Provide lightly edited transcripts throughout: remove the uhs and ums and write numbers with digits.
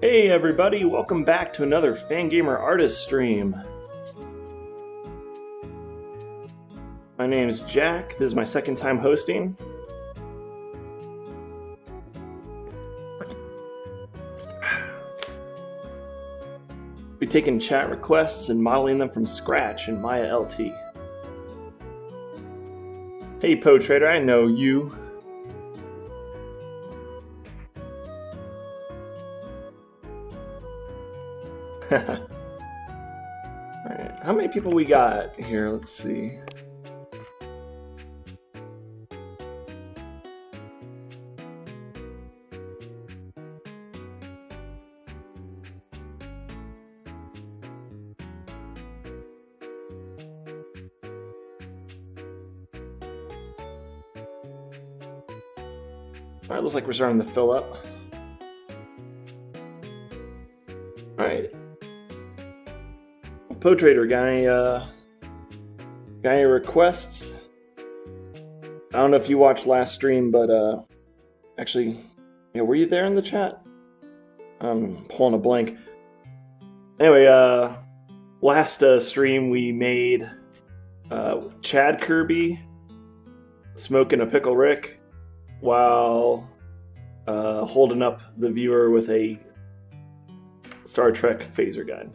Hey everybody, welcome back to another Fangamer artist stream. My name is Jack, this is my second time hosting. We're taking chat requests and modeling them from scratch in Maya LT. Hey Poe Trader, I know you. Alright, how many people we got here? Let's see. Alright, looks like we're starting to fill up. Alright. Poe Trader, got any requests? I don't know if you watched last stream, but actually, yeah, were you there in the chat? I'm pulling a blank. Anyway, last stream we made Chad Kirby smoking a pickle Rick while holding up the viewer with a Star Trek phaser gun.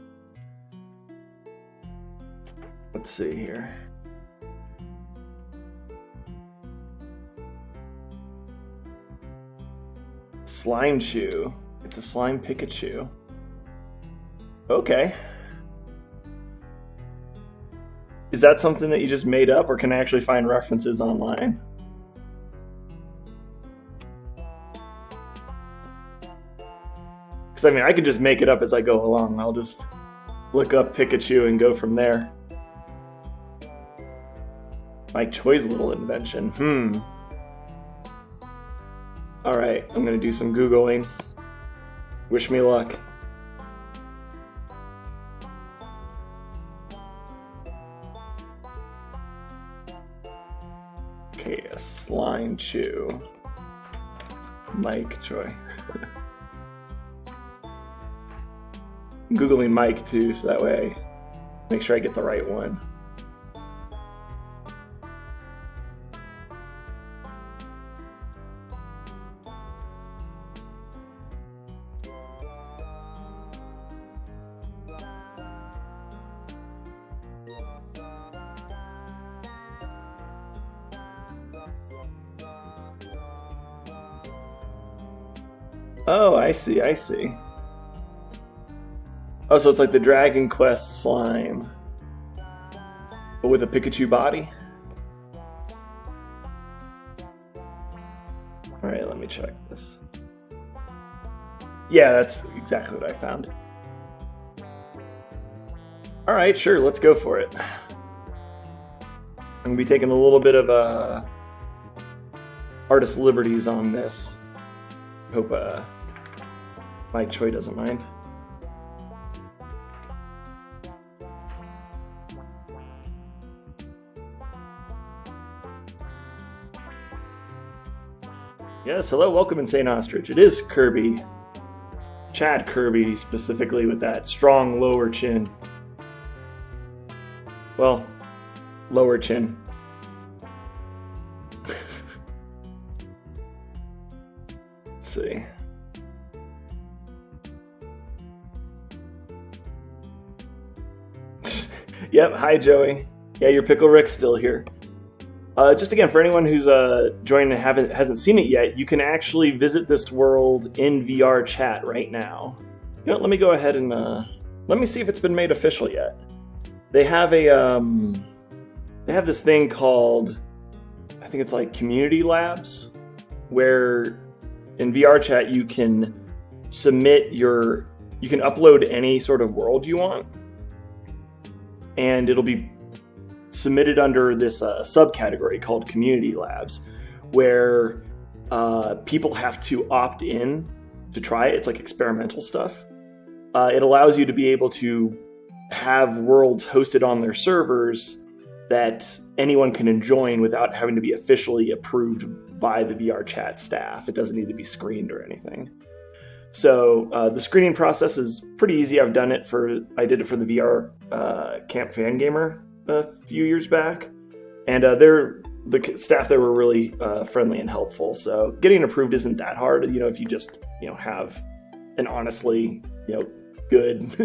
Let's see here. Slime Chew. It's a slime Pikachu. Okay. Is that something that you just made up, or can I actually find references online? Because I mean, I could just make it up as I go along. I'll just look up Pikachu and go from there. Mike Choi's little invention. Alright, I'm gonna do some Googling. Wish me luck. Okay, a slime chew. Mike Choi. I'm Googling Mike too, so that way I make sure I get the right one. Oh, I see, I see. Oh, so it's like the Dragon Quest slime, but with a Pikachu body? Alright, let me check this. Yeah, that's exactly what I found. Alright, sure, let's go for it. I'm going to be taking a little bit of artist liberties on this. Hope Mike Choi doesn't mind. Yes, hello, welcome Insane Ostrich. It is Kirby. Chad Kirby, specifically, with that strong lower chin. Well, lower chin. Let's see. Yep, hi Joey. Yeah, your Pickle Rick's still here. Just again, for anyone who's joined and hasn't seen it yet, you can actually visit this world in VR chat right now. You know, let me go ahead and let me see if it's been made official yet. They have this thing called, I think it's like Community Labs, where in VR chat you can you can upload any sort of world you want, and it'll be submitted under this subcategory called Community Labs, where people have to opt in to try it. It's like experimental stuff. It allows you to be able to have worlds hosted on their servers that anyone can join without having to be officially approved by the VR chat staff. It doesn't need to be screened or anything. So the screening process is pretty easy. I did it for the VR Camp Fangamer a few years back, and the staff there were really friendly and helpful. So getting approved isn't that hard. If you just have an honestly good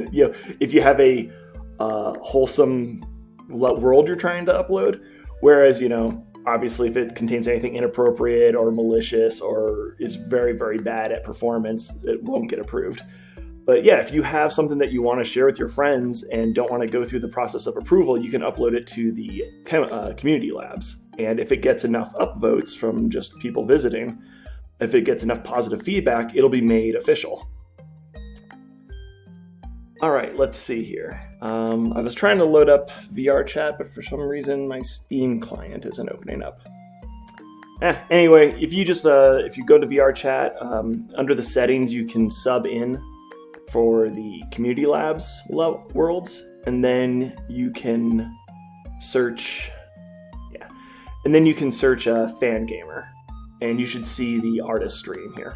if you have a wholesome world you're trying to upload. Whereas obviously if it contains anything inappropriate or malicious or is very, very bad at performance, it won't get approved. But yeah, if you have something that you want to share with your friends and don't want to go through the process of approval, you can upload it to the community labs. And if it gets enough upvotes from just people visiting, if it gets enough positive feedback, it'll be made official. All right, let's see here. I was trying to load up VR chat, but for some reason my Steam client isn't opening up. Anyway, if you go to VR chat, under the settings you can sub in for the community labs worlds, and then you can search, Fangamer, and you should see the artist stream here.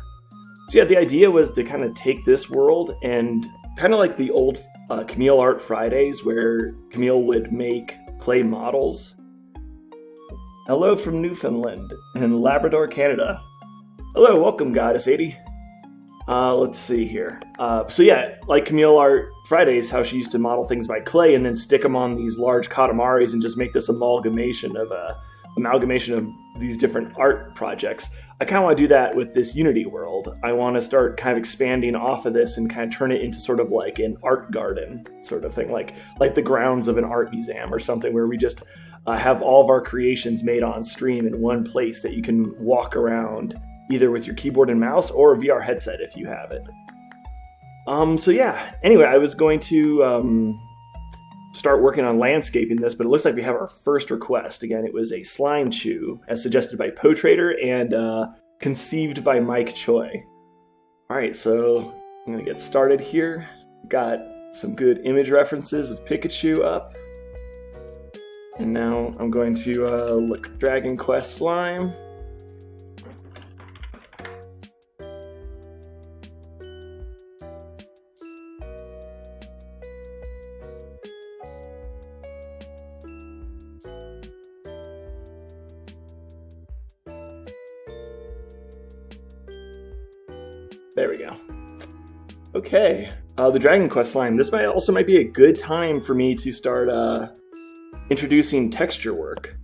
So yeah, the idea was to kind of take this world and kind of like the old Camille Art Fridays, where Camille would make clay models. Hello from Newfoundland and Labrador, Canada. Hello, welcome, Goddess 80. Let's see here. So yeah, like Camille Art Fridays, how she used to model things by clay and then stick them on these large Katamaris and just make this amalgamation of these different art projects. I kind of want to do that with this Unity world. I want to start kind of expanding off of this and kind of turn it into sort of like an art garden sort of thing, like the grounds of an art museum or something, where we just have all of our creations made on stream in one place that you can walk around either with your keyboard and mouse or a VR headset if you have it. So yeah, anyway, I was going to start working on landscaping this, but it looks like we have our first request. Again, it was a slime chew, as suggested by Potrader and conceived by Mike Choi. All right, so I'm gonna get started here. Got some good image references of Pikachu up. And now I'm going to look Dragon Quest slime. There we go. Okay, the Dragon Quest slime. This might be a good time for me to start introducing texture work,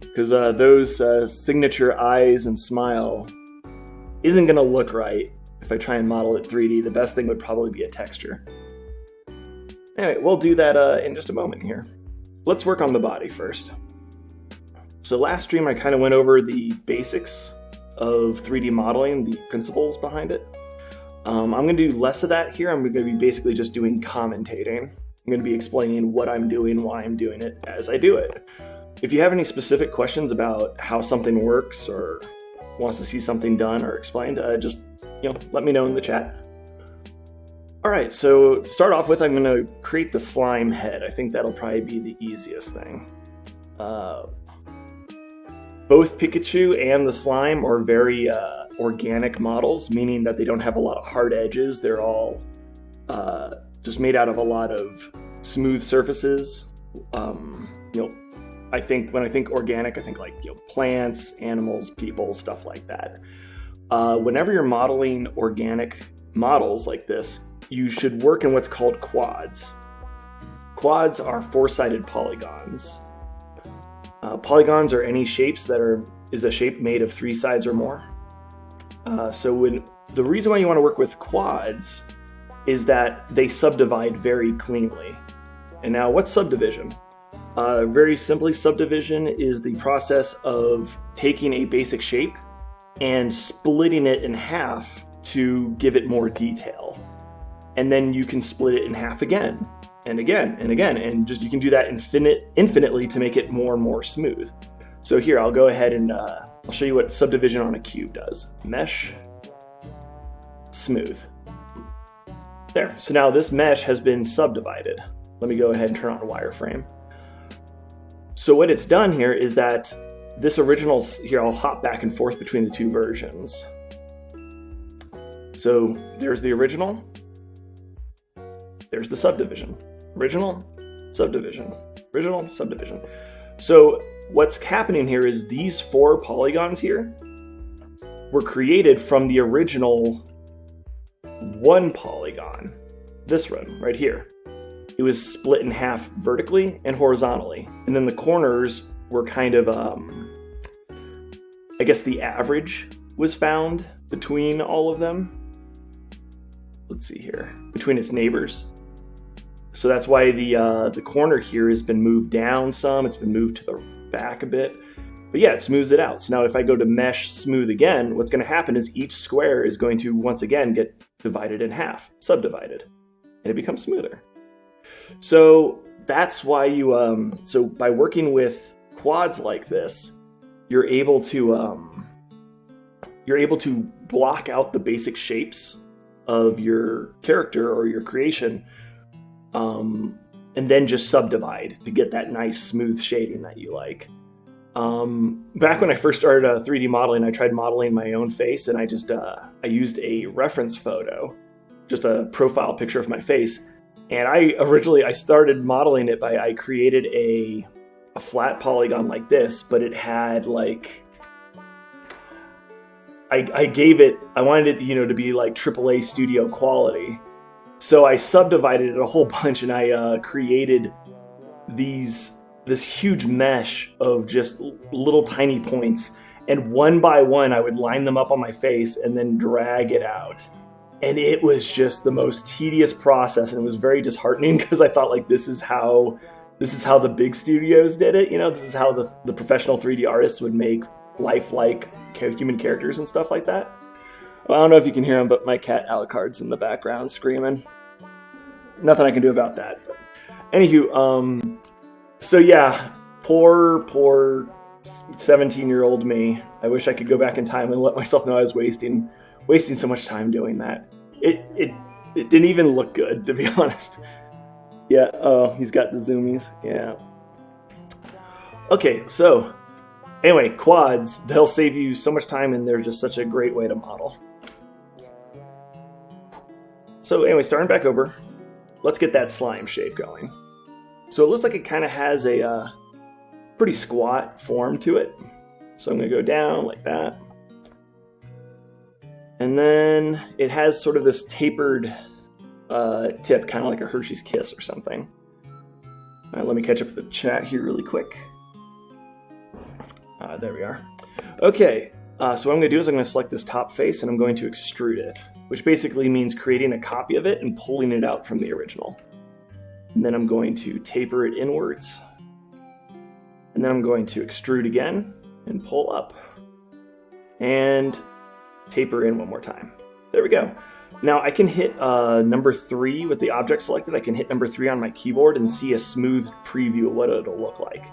because those signature eyes and smile isn't going to look right if I try and model it 3D. The best thing would probably be a texture. Anyway, we'll do that in just a moment here. Let's work on the body first. So last stream I kind of went over the basics of 3D modeling, the principles behind it. I'm going to do less of that here. I'm going to be basically just doing commentating. I'm going to be explaining what I'm doing, why I'm doing it, as I do it. If you have any specific questions about how something works or wants to see something done or explained, just let me know in the chat. All right, so to start off with, I'm going to create the slime head. I think that'll probably be the easiest thing. Both Pikachu and the slime are very organic models, meaning that they don't have a lot of hard edges. They're all just made out of a lot of smooth surfaces. I think when I think organic, I think like plants, animals, people, stuff like that. Whenever you're modeling organic models like this, you should work in what's called quads. Quads are four-sided polygons. Polygons are any shapes that is a shape made of three sides or more. The reason why you want to work with quads is that they subdivide very cleanly. And now, what's subdivision? Very simply, subdivision is the process of taking a basic shape and splitting it in half to give it more detail. And then you can split it in half again, and again, and again, and just you can do that infinitely to make it more and more smooth. So here, I'll go ahead and I'll show you what subdivision on a cube does. Mesh, smooth. There, so now this mesh has been subdivided. Let me go ahead and turn on a wireframe. So what it's done here is that this original, here I'll hop back and forth between the two versions. So there's the original, there's the subdivision. Original, subdivision, original, subdivision. So what's happening here is these 4 polygons here were created from the original 1 polygon. This one right here. It was split in half vertically and horizontally. And then the corners were kind of, I guess the average was found between all of them. Let's see here, between its neighbors. So that's why the corner here has been moved down some, it's been moved to the back a bit. But yeah, it smooths it out. So now if I go to mesh smooth again, what's gonna happen is each square is going to once again get divided in half, subdivided, and it becomes smoother. So that's why you, so by working with quads like this, you're able to block out the basic shapes of your character or your creation, and then just subdivide to get that nice smooth shading that you like. Back when I first started 3D modeling, I tried modeling my own face, and I used a reference photo, just a profile picture of my face. And I started modeling it by, I created a flat polygon like this, but it had like, I wanted it, to be like AAA studio quality. So I subdivided it a whole bunch, and I created this huge mesh of just little tiny points. And one by one, I would line them up on my face and then drag it out. And it was just the most tedious process, and it was very disheartening because I thought, like, this is how the big studios did it. This is how the professional 3D artists would make lifelike human characters and stuff like that. Well, I don't know if you can hear him, but my cat Alucard's in the background screaming. Nothing I can do about that. Anywho, so yeah, poor 17-year-old me. I wish I could go back in time and let myself know I was wasting so much time doing that. It didn't even look good, to be honest. Yeah, oh, he's got the zoomies. Yeah. Okay, so anyway, quads, they'll save you so much time, and they're just such a great way to model. So anyway, starting back over, let's get that slime shape going. So it looks like it kind of has a pretty squat form to it. So I'm going to go down like that. And then it has sort of this tapered tip, kind of like a Hershey's Kiss or something. Let me catch up with the chat here really quick. There we are. Okay, so what I'm going to do is I'm going to select this top face, and I'm going to extrude it, which basically means creating a copy of it and pulling it out from the original. And then I'm going to taper it inwards. And then I'm going to extrude again and pull up. And taper in one more time. There we go. Now I can hit number 3 with the object selected. I can hit number 3 on my keyboard and see a smooth preview of what it'll look like.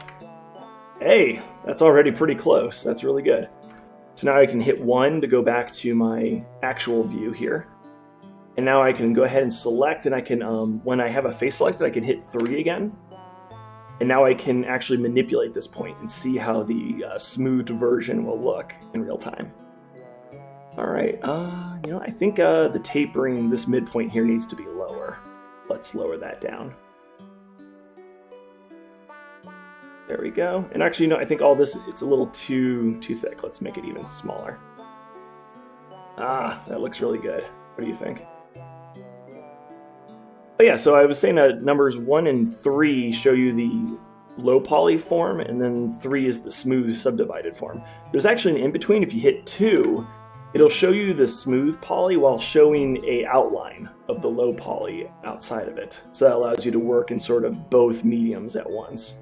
Hey, that's already pretty close. That's really good. So now I can hit 1 to go back to my actual view here. And now I can go ahead and select, and I can, when I have a face selected, I can hit 3 again. And now I can actually manipulate this point and see how the smoothed version will look in real time. All right, I think the tapering, this midpoint here needs to be lower. Let's lower that down. There we go. And actually, I think all this, it's a little too thick. Let's make it even smaller. Ah, that looks really good. What do you think? But yeah, so I was saying that numbers 1 and 3 show you the low poly form, and then 3 is the smooth subdivided form. There's actually an in-between. If you hit 2, it'll show you the smooth poly while showing a outline of the low poly outside of it. So that allows you to work in sort of both mediums at once.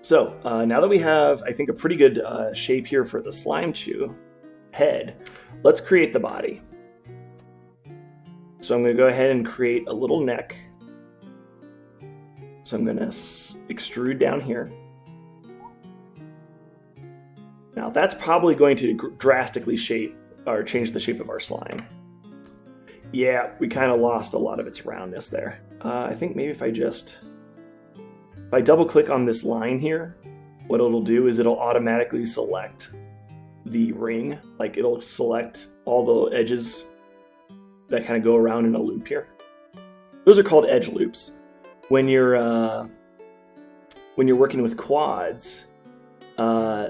So now that we have, I think, a pretty good shape here for the slime chew head, let's create the body. So I'm going to go ahead and create a little neck. So I'm going to extrude down here. Now that's probably going to drastically shape or change the shape of our slime. Yeah, we kind of lost a lot of its roundness there. I think maybe if I double click on this line here, what it'll do is it'll automatically select the ring. Like it'll select all the edges that kind of go around in a loop here. Those are called edge loops. When you're working with quads, again,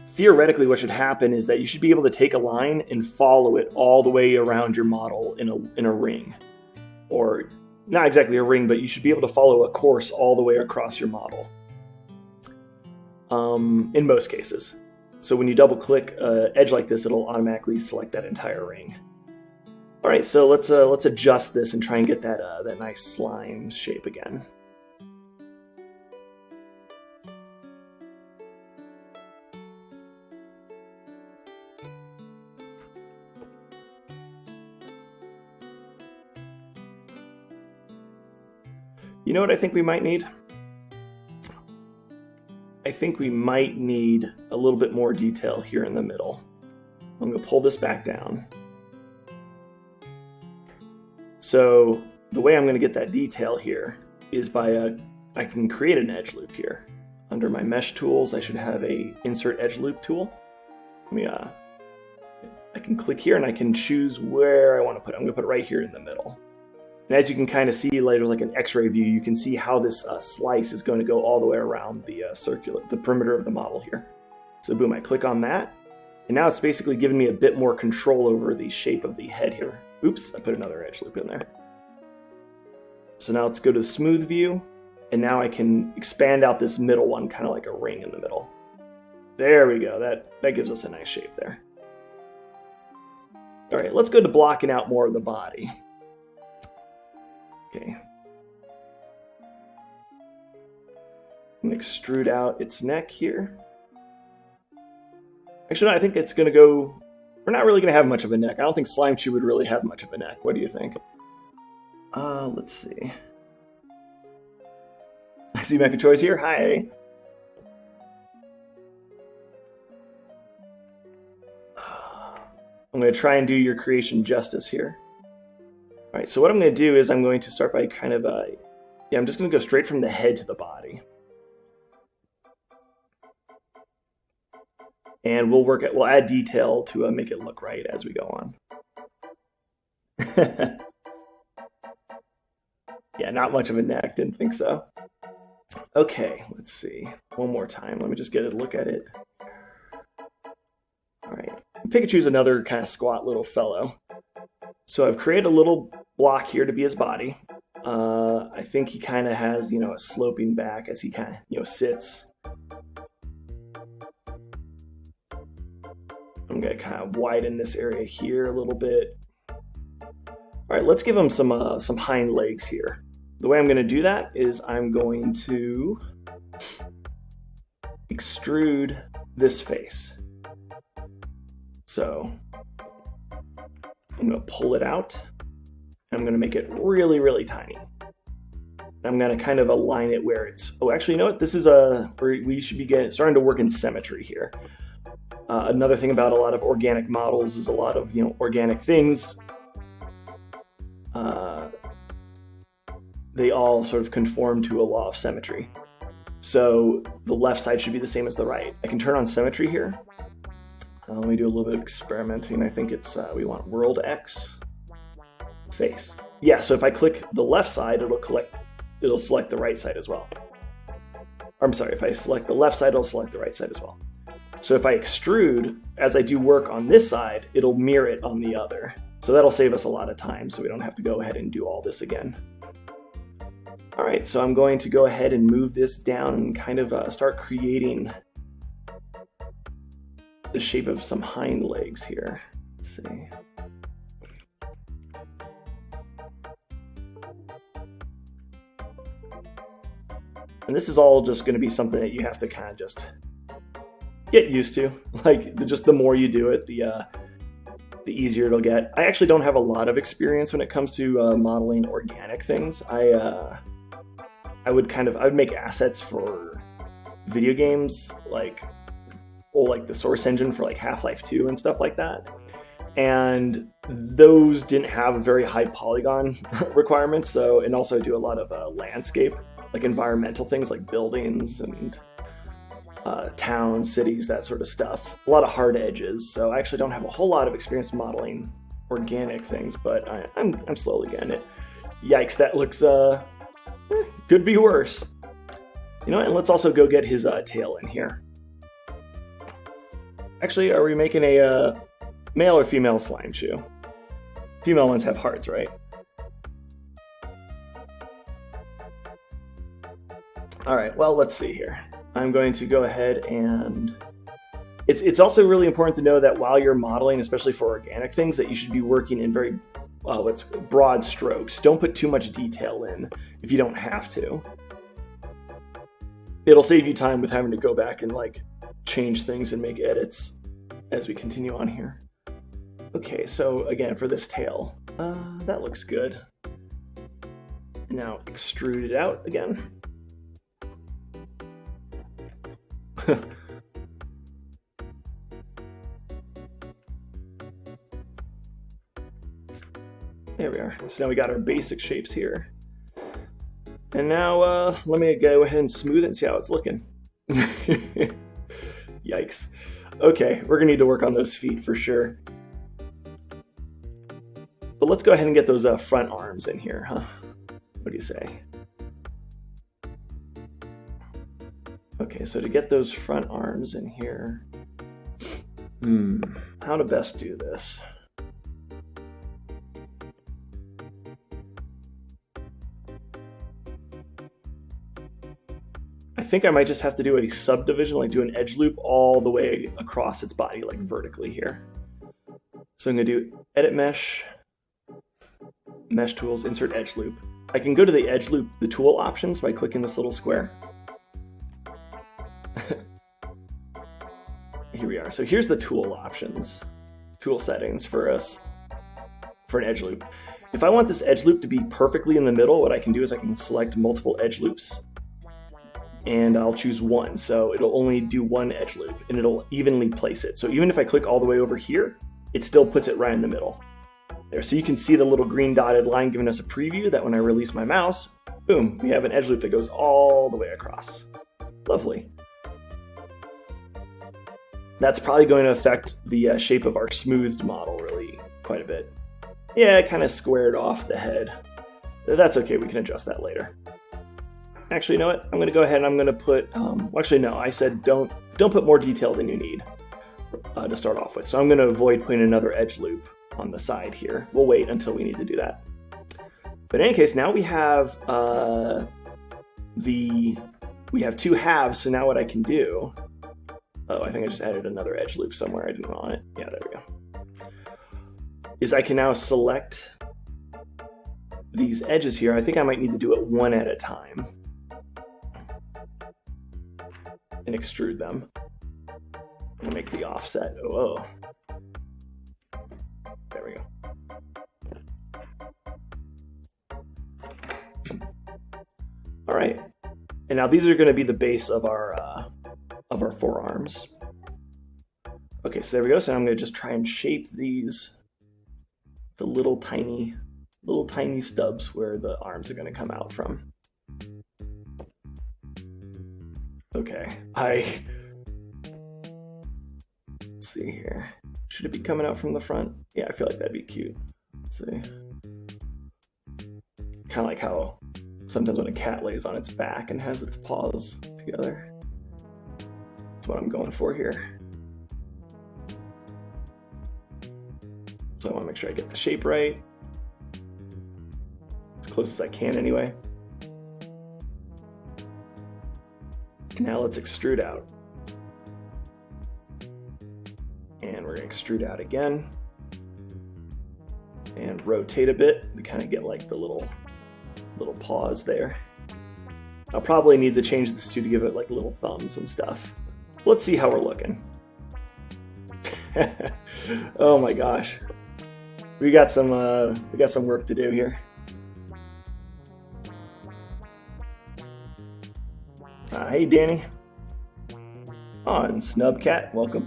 theoretically what should happen is that you should be able to take a line and follow it all the way around your model in a ring. Or not exactly a ring, but you should be able to follow a course all the way across your model. In most cases. So when you double click an edge like this, it'll automatically select that entire ring. All right, so let's adjust this and try and get that nice slime shape again. You know what I think we might need? I think we might need a little bit more detail here in the middle. I'm going to pull this back down. So the way I'm going to get that detail here is by I can create an edge loop here. Under my mesh tools, I should have a insert edge loop tool. I can click here and I can choose where I want to put it. I'm going to put it right here in the middle. And as you can kind of see later, like an X-ray view, you can see how this slice is going to go all the way around the perimeter of the model here. So boom, I click on that, and now it's basically giving me a bit more control over the shape of the head here. Oops, I put another edge loop in there. So now let's go to the smooth view, and now I can expand out this middle one, kind of like a ring in the middle. There we go, that gives us a nice shape there. All right, let's go to blocking out more of the body. Okay. I'm going to extrude out its neck here. Actually, no, I think it's going to go... We're not really going to have much of a neck. I don't think Slime Chew would really have much of a neck. What do you think? Let's see. I see Mecha Choice here. Hi. I'm going to try and do your creation justice here. All right, so what I'm going to do is I'm going to start by kind of, I'm just going to go straight from the head to the body. And we'll add detail to make it look right as we go on. Yeah, not much of a neck, didn't think so. Okay, let's see. One more time, let me just get a look at it. All right, Pikachu's another kind of squat little fellow. So I've created a little block here to be his body. I think he kind of has, a sloping back as he kind of, sits. I'm going to kind of widen this area here a little bit. All right, let's give him some hind legs here. The way I'm going to do that is I'm going to extrude this face. So I'm going to pull it out, and I'm going to make it really, really tiny. I'm going to kind of align it where it's... Oh, actually, you know what? This is we should be starting to work in symmetry here. Another thing about a lot of organic models is a lot of, organic things. They all sort of conform to a law of symmetry. So the left side should be the same as the right. I can turn on symmetry here. Let me do a little bit of experimenting. I think it's, we want world X, face. Yeah, so if I click the left side, it'll select the right side as well. I'm sorry, if I select the left side, it'll select the right side as well. So if I extrude, as I do work on this side, it'll mirror it on the other. So that'll save us a lot of time, so we don't have to go ahead and do all this again. All right, so I'm going to go ahead and move this down and kind of start creating the shape of some hind legs here. Let's see. And this is all just going to be something that you have to kind of just get used to. Like, just the more you do it, the easier it'll get. I actually don't have a lot of experience when it comes to modeling organic things. I would make assets for video games, like the source engine for like Half-Life 2 and stuff like that. And those didn't have very high polygon requirements. So, and also I do a lot of landscape, like environmental things like buildings and towns, cities, that sort of stuff. A lot of hard edges, so I actually don't have a whole lot of experience modeling organic things, but I'm slowly getting it. Yikes, that looks could be worse. You know what, and let's also go get his tail in here. Actually, are we making a male or female slime shoe? Female ones have hearts, right? All right, well, let's see here. I'm going to go ahead and... It's also really important to know that while you're modeling, especially for organic things, that you should be working in very broad strokes. Don't put too much detail in if you don't have to. It'll save you time with having to go back and like change things and make edits as we continue on here. Okay, so again, for this tail, that looks good. Now extrude it out again. There we are. So now we got our basic shapes here. And now let me go ahead and smooth it and see how it's looking. Yikes. Okay, we're gonna need to work on those feet for sure. But let's go ahead and get those front arms in here, huh? What do you say? Okay, so to get those front arms in here, how to best do this? I think I might just have to do a subdivision, like do an edge loop all the way across its body, like vertically here. So I'm gonna do Edit Mesh, Mesh Tools, Insert Edge Loop. I can go to the edge loop, the tool options by clicking this little square. Here we are. So here's the tool options, tool settings for us for an edge loop. If I want this edge loop to be perfectly in the middle, what I can do is I can select multiple edge loops and I'll choose one. So it'll only do one edge loop and it'll evenly place it. So even if I click all the way over here, it still puts it right in the middle. There, so you can see the little green dotted line giving us a preview that when I release my mouse, boom, we have an edge loop that goes all the way across. Lovely. That's probably going to affect the shape of our smoothed model really quite a bit. Yeah, it kind of squared off the head. That's okay, we can adjust that later. Actually, you know what? I'm going to go ahead and I'm going to put, well, actually no, I said don't put more detail than you need to start off with. So I'm going to avoid putting another edge loop on the side here. We'll wait until we need to do that. But in any case, now we have we have two halves, so now what I can do, oh, I think I just added another edge loop somewhere. I didn't want it. Yeah, there we go. Is I can now select these edges here. I think I might need to do it one at a time and extrude them and make the offset. Oh, there we go. All right, and now these are going to be the base of our forearms. Okay, so there we go. So now I'm going to just try and shape these, the little tiny stubs where the arms are going to come out from. Okay, let's see here. Should it be coming out from the front? Yeah, I feel like that'd be cute. Let's see. Kind of like how sometimes when a cat lays on its back and has its paws together. That's what I'm going for here. So I want to make sure I get the shape right. As close as I can anyway. And now let's extrude out. And we're going to extrude out again. And rotate a bit to kind of get like the little paws there. I'll probably need to change this to give it like little thumbs and stuff. Let's see how we're looking. Oh my gosh. We got some work to do here. Hey Danny. Oh, and Snubcat, welcome.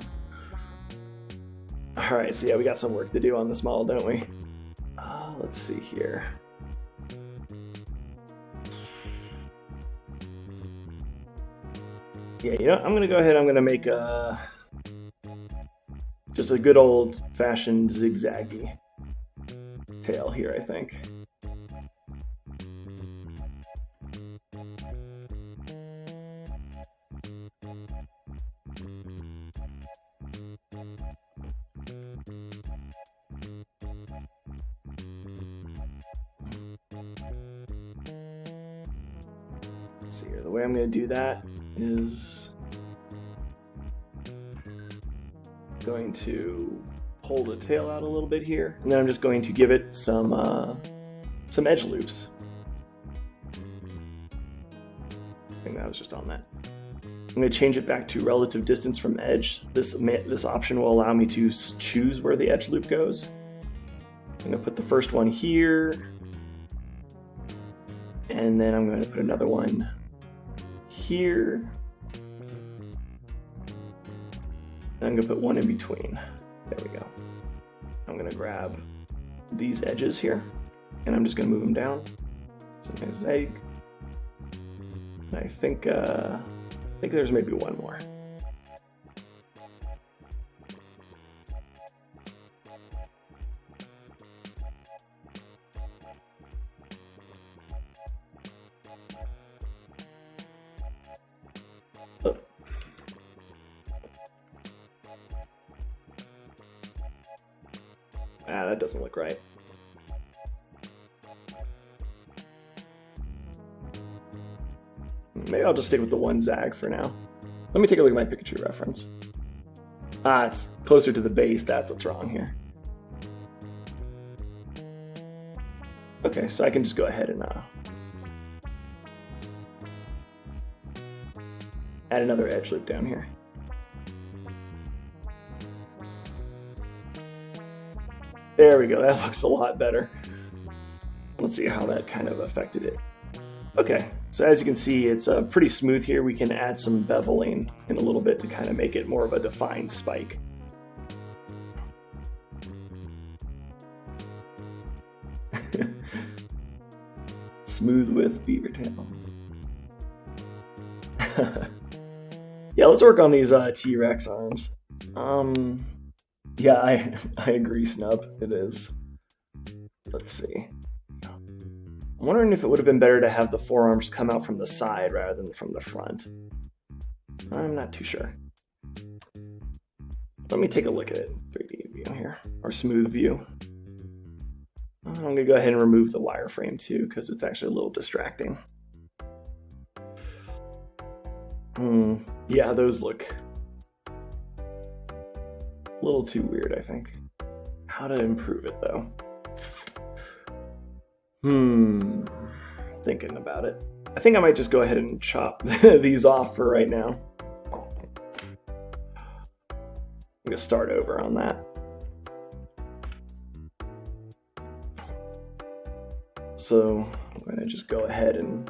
All right, so yeah, we got some work to do on this model, don't we? Let's see here. Yeah, you know, I'm gonna go ahead. I'm gonna make just a good old-fashioned zigzaggy tail here, I think. Let's see here. The way I'm going to do that is going to pull the tail out a little bit here, and then I'm just going to give it some edge loops. I think that was just on that. I'm going to change it back to relative distance from edge. This option will allow me to choose where the edge loop goes. I'm going to put the first one here, and then I'm going to put another one here, and I'm going to put one in between. There we go. I'm going to grab these edges here, and I'm just going to move them down. So I'm going to zag. And I think there's maybe one more. Oh. Ah, that doesn't look right. Maybe I'll just stick with the one zag for now. Let me take a look at my Pikachu reference. Ah, it's closer to the base. That's what's wrong here. Okay, so I can just go ahead and add another edge loop down here. There we go. That looks a lot better. Let's see how that kind of affected it. Okay, so as you can see, it's pretty smooth here. We can add some beveling in a little bit to kind of make it more of a defined spike. Smooth with beaver tail. Yeah, let's work on these T-Rex arms. Yeah, I agree, Snub. It is. Let's see. I'm wondering if it would have been better to have the forearms come out from the side rather than from the front. I'm not too sure. Let me take a look at it. 3D view here, or smooth view. I'm going to go ahead and remove the wireframe too, because it's actually a little distracting. Yeah, those look a little too weird, I think. How to improve it though? Thinking about it. I think I might just go ahead and chop these off for right now. I'm gonna start over on that. So I'm gonna just go ahead and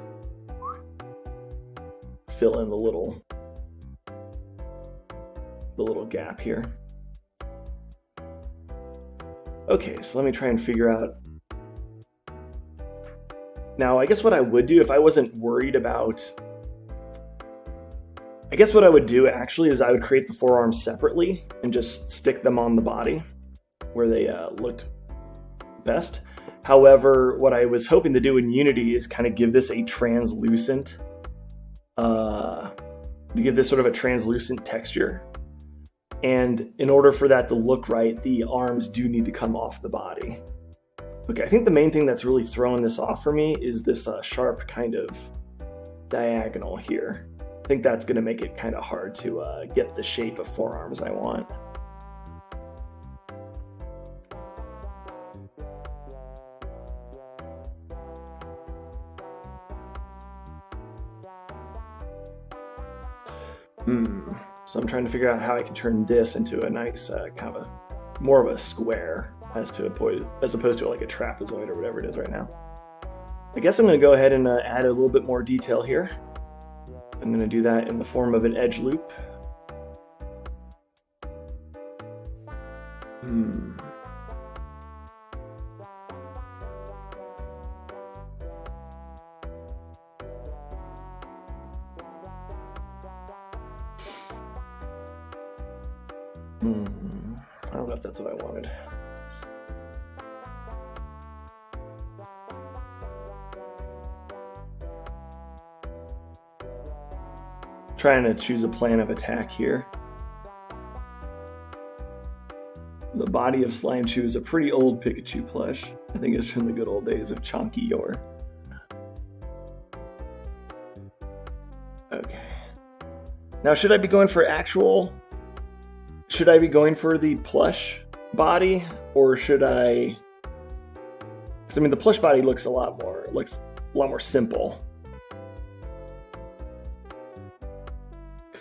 fill in the little gap here. Okay, so let me try and figure out. Now, I guess what I would do if I wasn't worried about... I guess what I would do actually is I would create the forearms separately and just stick them on the body where they looked best. However, what I was hoping to do in Unity is kind of give this a translucent... give this sort of a translucent texture. And in order for that to look right, the arms do need to come off the body. Okay, I think the main thing that's really throwing this off for me is this sharp kind of diagonal here. I think that's going to make it kind of hard to get the shape of forearms I want. So I'm trying to figure out how I can turn this into a nice kind of more of a square as opposed to like a trapezoid or whatever it is right now. I guess I'm going to go ahead and add a little bit more detail here. I'm going to do that in the form of an edge loop. I don't know if that's what I wanted. Trying to choose a plan of attack here. The body of Slime Chew is a pretty old Pikachu plush. I think it's from the good old days of Chonky Yor. Okay. Now, should I be going for actual? Should I be going for the plush body, or should I? Because I mean, the plush body looks a lot more simple.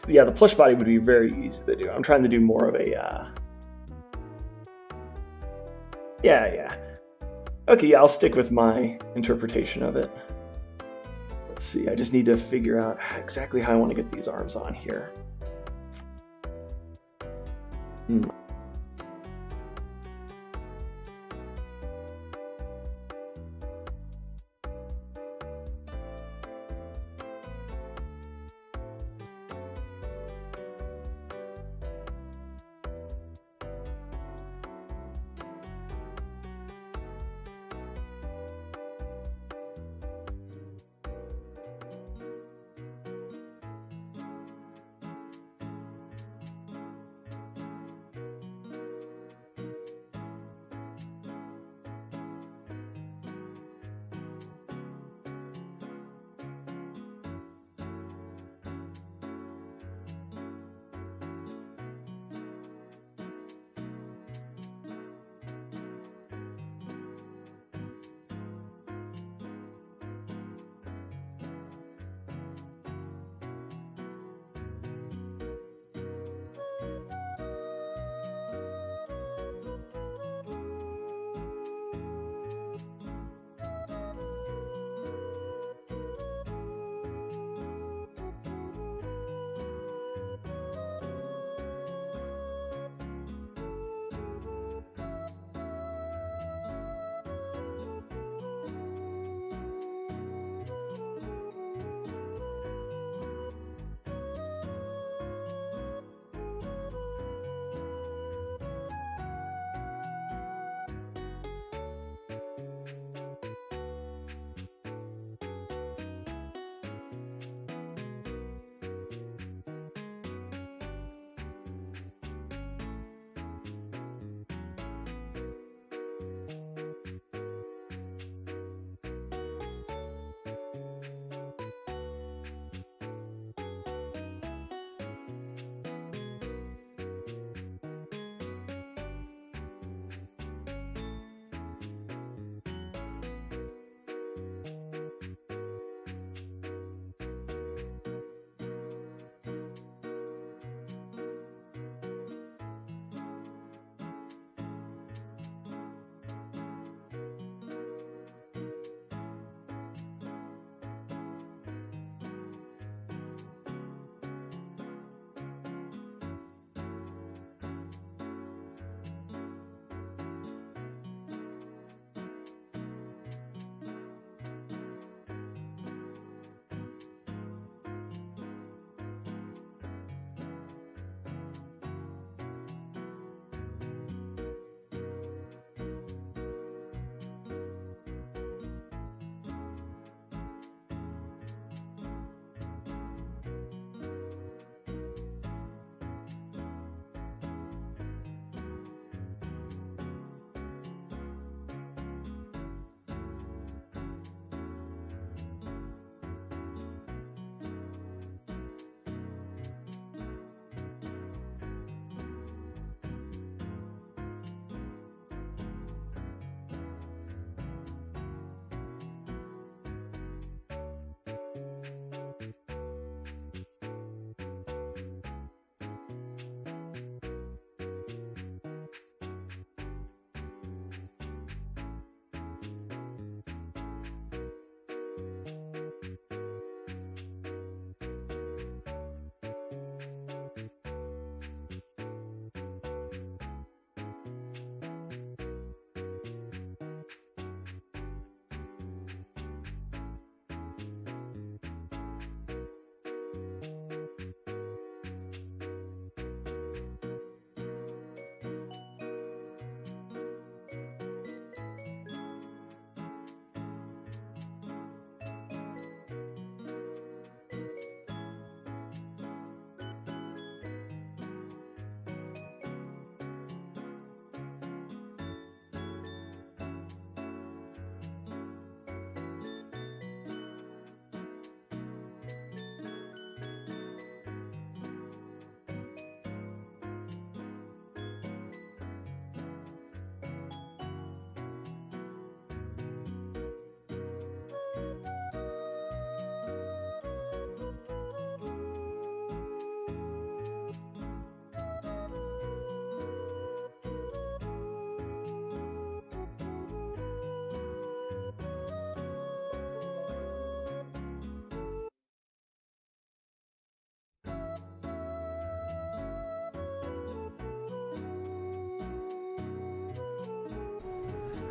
Yeah, the plush body would be very easy to do. I'm trying to do more of a. Yeah. Okay, yeah, I'll stick with my interpretation of it. Let's see, I just need to figure out exactly how I want to get these arms on here.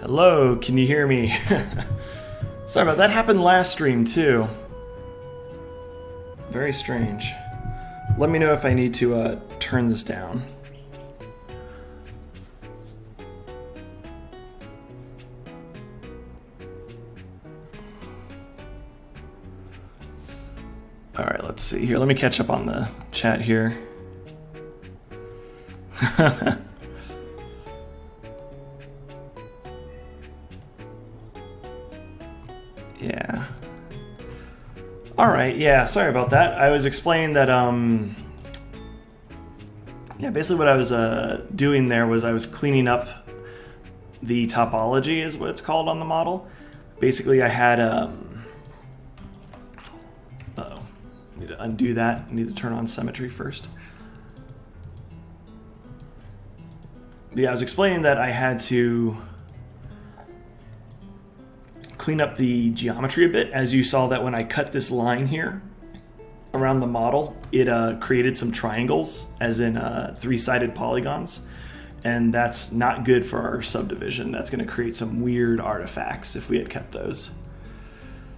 Hello, can you hear me? Sorry about that. Happened last stream too. Very strange. Let me know if I need to turn this down. All right, let's see here. Let me catch up on the chat here. Yeah. All right, yeah, sorry about that. I was explaining that, yeah, basically what I was doing there was I was cleaning up the topology, is what it's called on the model. Basically, I had, uh-oh, I need to undo that. I need to turn on Symmetry first. Yeah, I was explaining that I had to clean up the geometry a bit. As you saw that when I cut this line here around the model, it created some triangles, as in three-sided polygons, and that's not good for our subdivision. That's going to create some weird artifacts if we had kept those.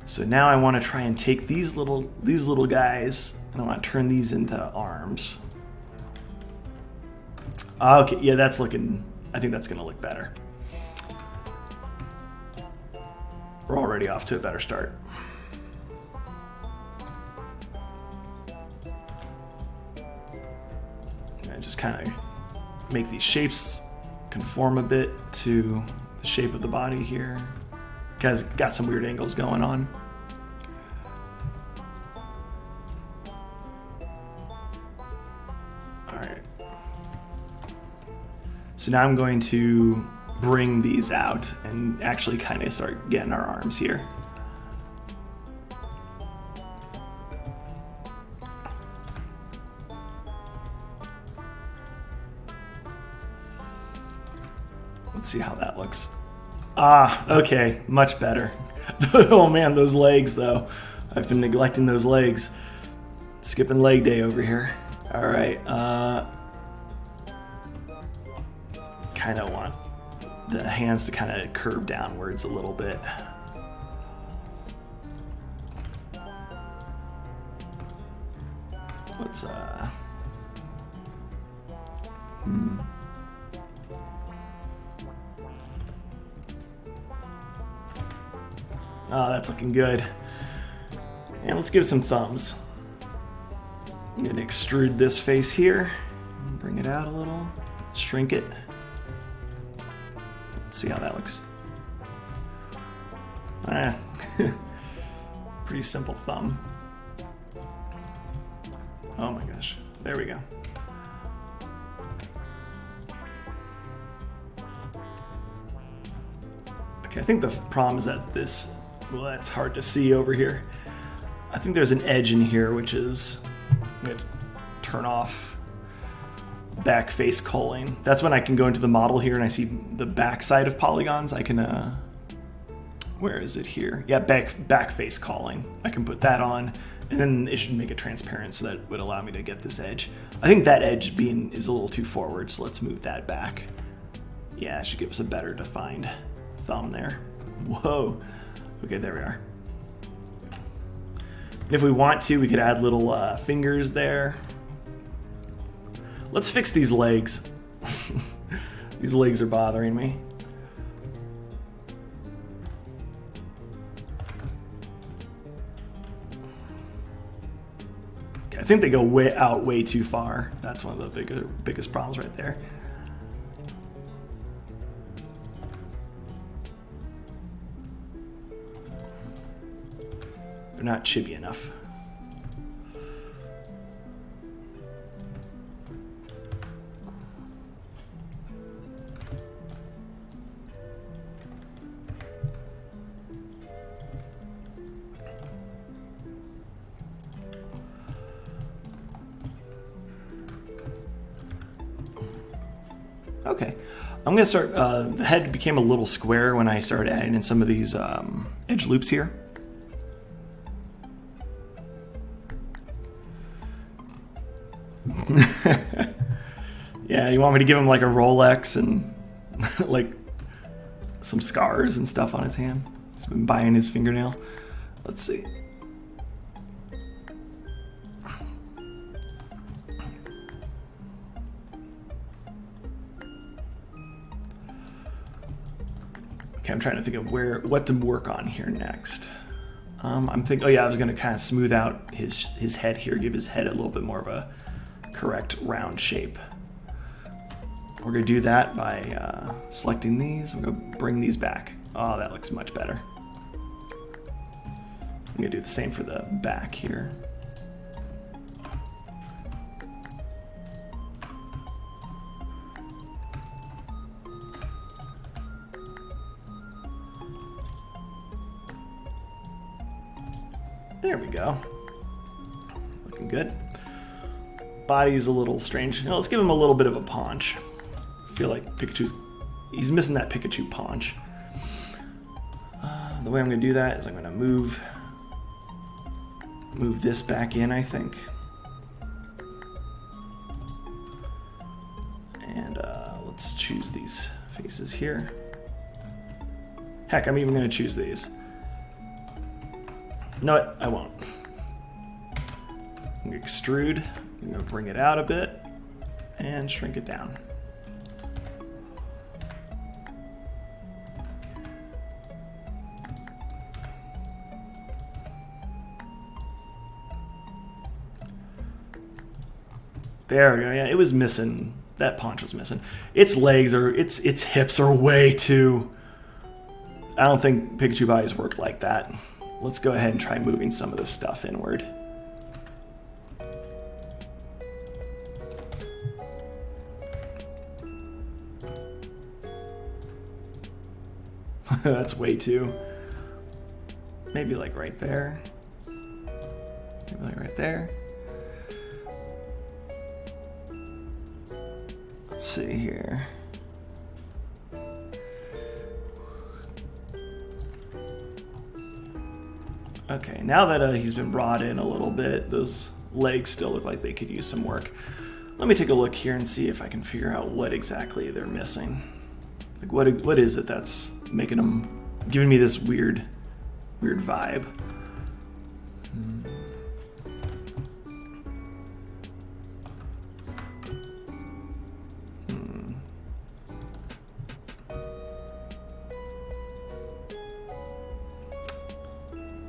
So now I want to try and take these little guys, and I want to turn these into arms. Okay, yeah, that's looking, I think that's going to look better. We're already off to a better start. I just kind of make these shapes conform a bit to the shape of the body here. Guys, got some weird angles going on. All right. So now I'm going to bring these out and actually kind of start getting our arms here. Let's see how that looks. Ah, okay, much better. Oh man, those legs though. I've been neglecting those legs. Skipping leg day over here. All right, kind of want the hands to kind of curve downwards a little bit. Let's Oh, that's looking good. And let's give some thumbs. I'm gonna extrude this face here, bring it out a little, shrink it. Let's see how that looks. Pretty simple thumb. Oh my gosh, there we go. Okay, I think the problem is that this, well, that's hard to see over here. I think there's an edge in here, which is, I'm gonna turn off back face culling. That's when I can go into the model here and I see the back side of polygons. I can, where is it here? Yeah, back face culling. I can put that on, and then it should make it transparent, so that would allow me to get this edge. I think that edge is a little too forward, so let's move that back. Yeah, it should give us a better defined thumb there. Whoa. Okay, there we are. And if we want to, we could add little fingers there. Let's fix these legs. These legs are bothering me. Okay, I think they go way too far. That's one of the biggest problems right there. They're not chibi enough. Okay, I'm gonna start, the head became a little square when I started adding in some of these edge loops here. Yeah, you want me to give him like a Rolex and like some scars and stuff on his hand. He's been biting his fingernail. Let's see. Okay, I'm trying to think of what to work on here next. I'm thinking, oh yeah, I was gonna kind of smooth out his head here, give his head a little bit more of a correct round shape. We're gonna do that by selecting these. I'm gonna bring these back. Oh, that looks much better. I'm gonna do the same for the back here. There we go. Looking good. Body's a little strange. Let's give him a little bit of a paunch. I feel like he's missing that Pikachu paunch. The way I'm going to do that is I'm going to move this back in, I think. And let's choose these faces here. Heck, I'm even going to choose these. No, I won't. I'm going to extrude. I'm going to bring it out a bit and shrink it down. There we go. Yeah, it was missing. That paunch was missing. Its legs or its hips are way too... I don't think Pikachu bodies work like that. Let's go ahead and try moving some of this stuff inward. That's way too. Maybe like right there. Maybe like right there. Let's see here. Okay, now that he's been brought in a little bit, those legs still look like they could use some work. Let me take a look here and see if I can figure out what exactly they're missing. Like what is it that's making them, giving me this weird vibe?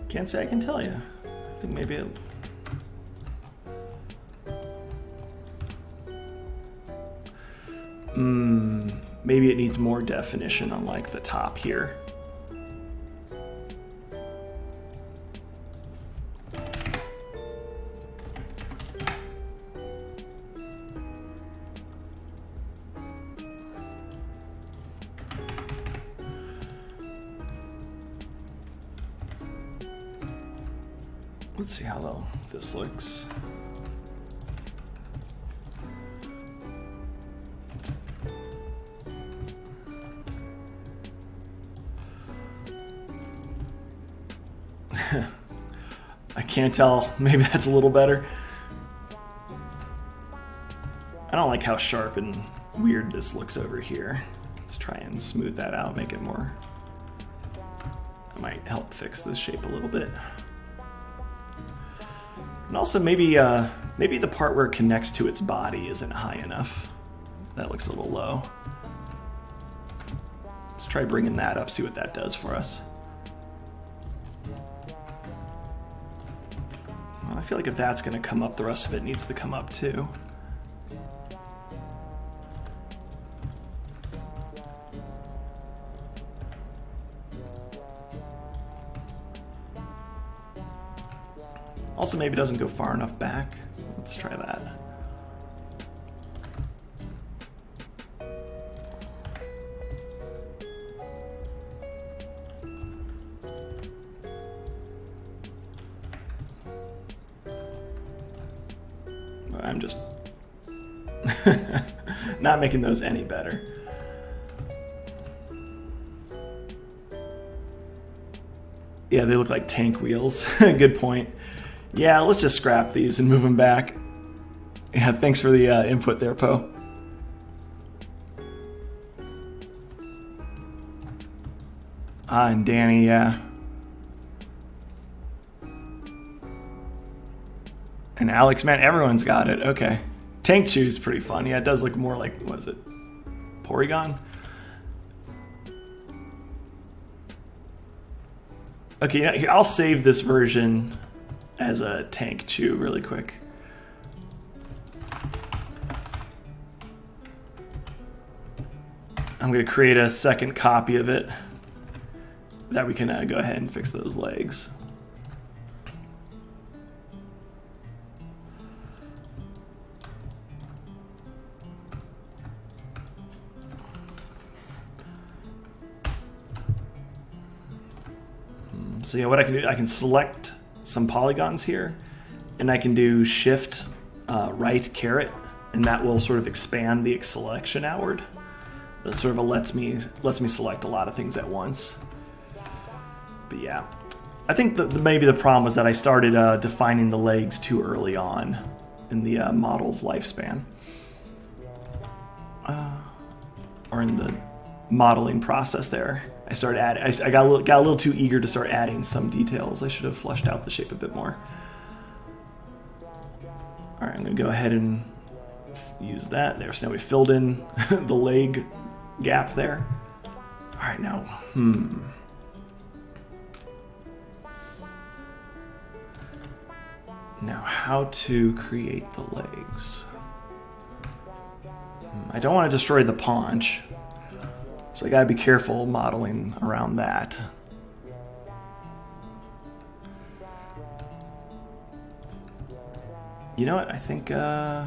Can't say I can tell you. I think maybe it... maybe it needs more definition on like the top here. Let's see how this looks. I can't tell. Maybe that's a little better. I don't like how sharp and weird this looks over here. Let's try and smooth that out, make it more... That might help fix this shape a little bit. And also maybe the part where it connects to its body isn't high enough. That looks a little low. Let's try bringing that up, see what that does for us. Well, I feel like if that's going to come up, the rest of it needs to come up too. Also, maybe it doesn't go far enough back. Let's try that. I'm just not making those any better. Yeah, they look like tank wheels. Good point. Yeah, let's just scrap these and move them back. Yeah, thanks for the input there, Poe. And Danny, yeah. And Alex, man, everyone's got it. Okay. Tank Chew is pretty fun. Yeah, it does look more like, what is it? Porygon? Okay, you know, here, I'll save this version as a Tank Chew really quick. I'm going to create a second copy of it that we can go ahead and fix those legs. So yeah, what I can do, I can select some polygons here, and I can do Shift right caret, and that will sort of expand the selection outward. That sort of lets me select a lot of things at once. But yeah, I think maybe the problem was that I started defining the legs too early on in the model's lifespan, or in the modeling process there. I started adding. I got a little too eager to start adding some details. I should have fleshed out the shape a bit more. All right, I'm going to go ahead and use that there. So now we filled in the leg gap there. All right, now, Now, how to create the legs? I don't want to destroy the paunch, so I gotta be careful modeling around that. You know what? I think All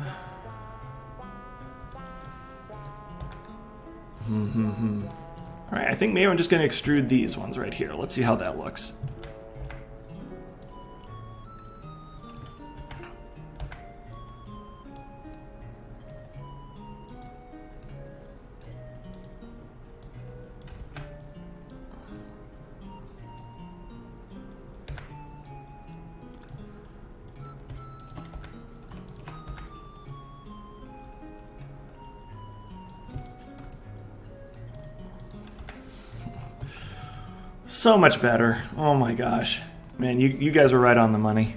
right, I think maybe I'm just gonna extrude these ones right here. Let's see how that looks. So much better. Oh my gosh. Man, you guys were right on the money.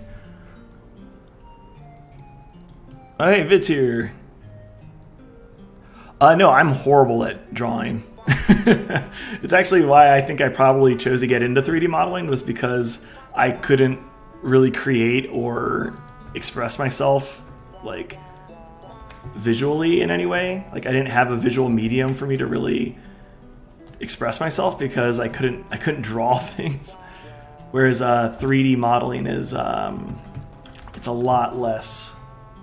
Oh, hey, Vid's here. No, I'm horrible at drawing. It's actually why I think I probably chose to get into 3D modeling, was because I couldn't really create or express myself like visually in any way. Like I didn't have a visual medium for me to really express myself because I couldn't draw things. Whereas 3D modeling is it's a lot less.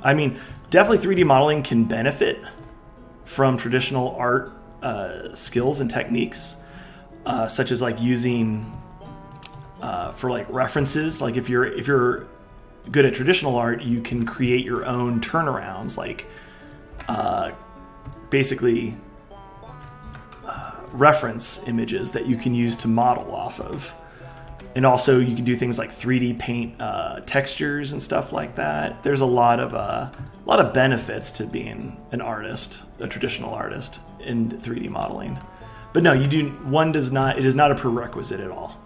I mean, definitely 3D modeling can benefit from traditional art skills and techniques, such as like using for like references. Like if you're good at traditional art, you can create your own turnarounds, like basically reference images that you can use to model off of. And also you can do things like 3D paint textures and stuff like that. There's a lot of benefits to being an artist, a traditional artist in 3D modeling. But no, it is not a prerequisite at all.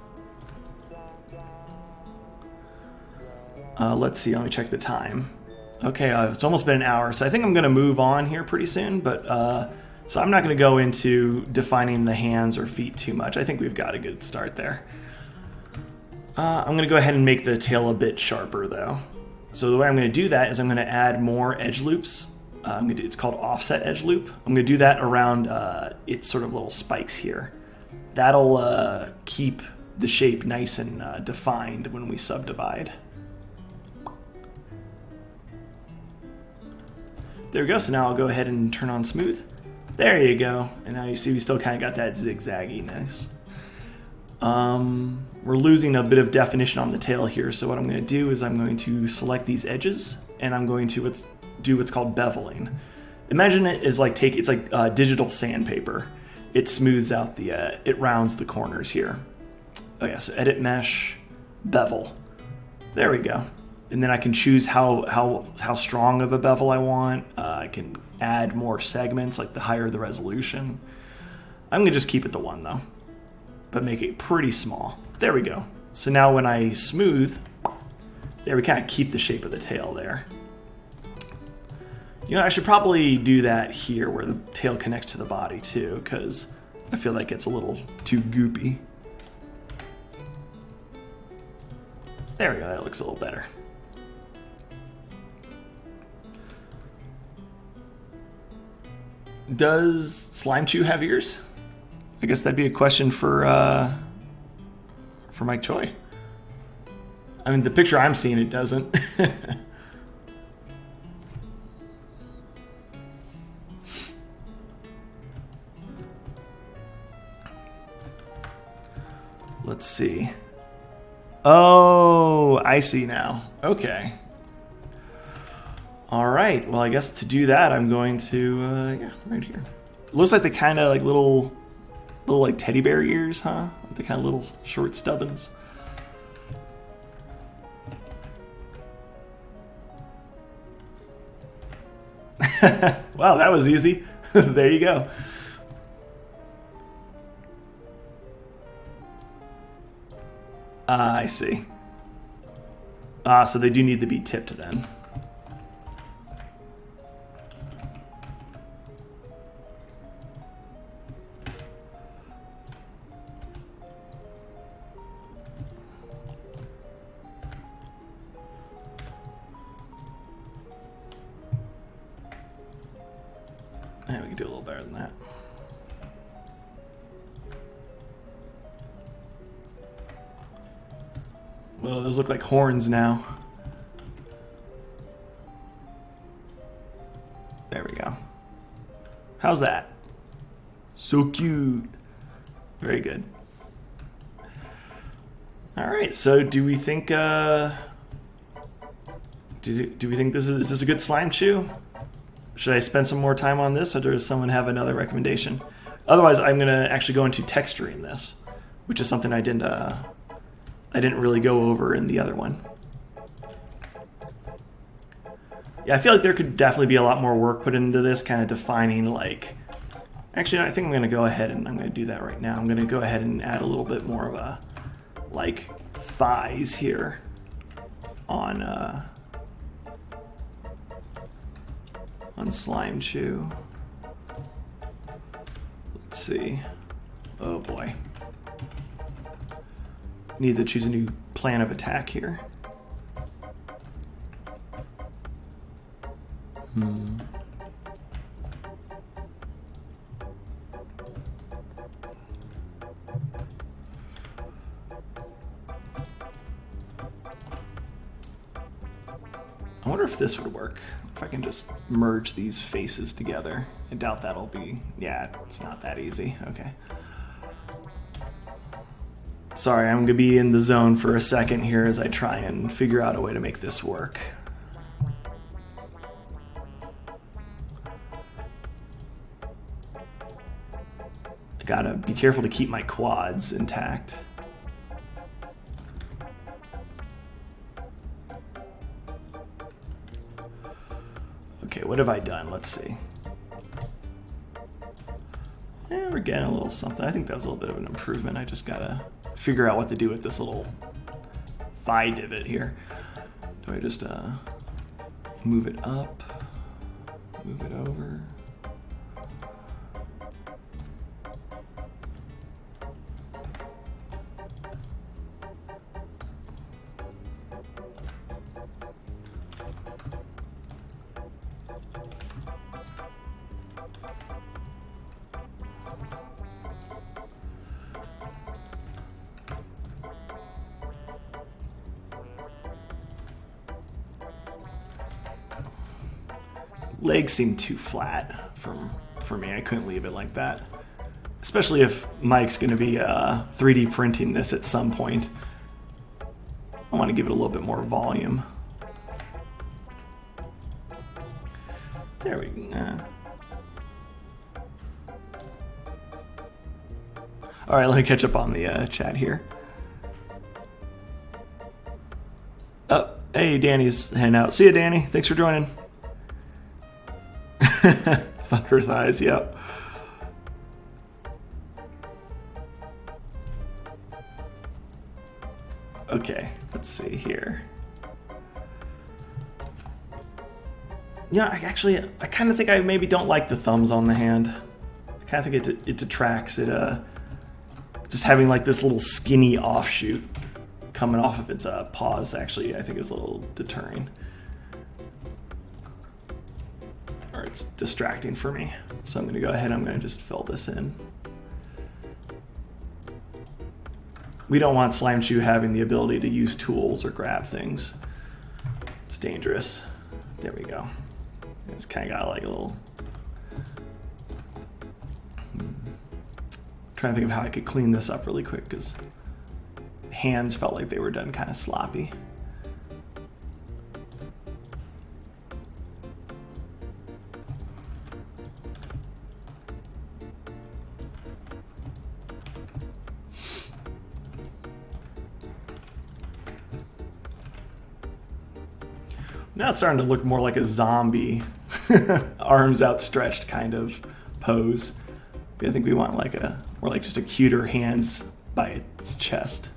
Let's see, let me check the time. Okay, it's almost been an hour, so I think I'm gonna move on here pretty soon, but so I'm not going to go into defining the hands or feet too much. I think we've got a good start there. I'm going to go ahead and make the tail a bit sharper though. So the way I'm going to do that is I'm going to add more edge loops. It's called offset edge loop. I'm going to do that around its sort of little spikes here. That'll keep the shape nice and defined when we subdivide. There we go. So now I'll go ahead and turn on smooth. There you go. And now you see we still kind of got that zigzagginess. We're losing a bit of definition on the tail here, so what I'm going to do is I'm going to select these edges, and I'm going to do what's called beveling. Imagine it as like it's like digital sandpaper. It smooths out it rounds the corners here. Oh yeah, so edit mesh, bevel. There we go. And then I can choose how strong of a bevel I want. I can add more segments, like the higher the resolution. I'm gonna just keep it to 1 though. but make it pretty small. There we go. So now when I smooth, there we kind of keep the shape of the tail there. You know, I should probably do that here where the tail connects to the body too, because I feel like it's a little too goopy. There we go, that looks a little better. Does Slime Chew have ears? I guess that'd be a question for Mike Choi. I mean, the picture I'm seeing, it doesn't. Let's see. Oh, I see now. Okay. All right. Well, I guess to do that, I'm going to, yeah, right here. It looks like the kind of like little like teddy bear ears, huh? The kind of little short stubbins. Wow, that was easy. There you go. I see. So they do need to be tipped then. Yeah, we can do a little better than that. Well, those look like horns now. There we go. How's that? So cute. Very good. All right. So, do we think? Do we think is this a good slime chew? Should I spend some more time on this, or does someone have another recommendation? Otherwise, I'm gonna actually go into texturing this, which is something I didn't really go over in the other one. Yeah, I feel like there could definitely be a lot more work put into this, kind of defining like... Actually, I think I'm going to go ahead and I'm going to do that right now. I'm going to go ahead and add a little bit more of a, like, thighs here on Slime Chew. Let's see. Oh boy. Need to choose a new plan of attack here. I wonder if this would work. If I can just merge these faces together. I doubt that'll be... Yeah, it's not that easy. Okay. Sorry, I'm going to be in the zone for a second here as I try and figure out a way to make this work. I gotta be careful to keep my quads intact. Okay, what have I done? Let's see. Yeah, we're getting a little something. I think that was a little bit of an improvement. I just gotta figure out what to do with this little thigh divot here. Do I just move it up, move it over? Legs seem too flat for me. I couldn't leave it like that. Especially if Mike's going to be 3D printing this at some point. I want to give it a little bit more volume. There we go. All right, let me catch up on the chat here. Oh, hey, Danny's heading out. See ya, Danny. Thanks for joining. Thunder thighs, yep. Okay, let's see here. Yeah, I kind of think I maybe don't like the thumbs on the hand. I kind of think it detracts. Just having like this little skinny offshoot coming off of its paws actually I think is a little deterring. Or it's distracting for me. So I'm going to go ahead and I'm going to just fill this in. We don't want Slime Chew having the ability to use tools or grab things. It's dangerous. There we go. It's kind of got like a little... Trying to think of how I could clean this up really quick because hands felt like they were done kind of sloppy. Now it's starting to look more like a zombie, arms outstretched kind of pose. I think we want like more like just a cuter hands by its chest.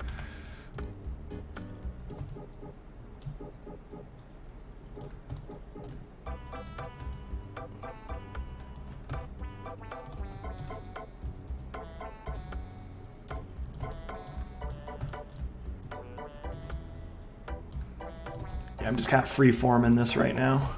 Yeah, I'm just kind of free-forming this right now.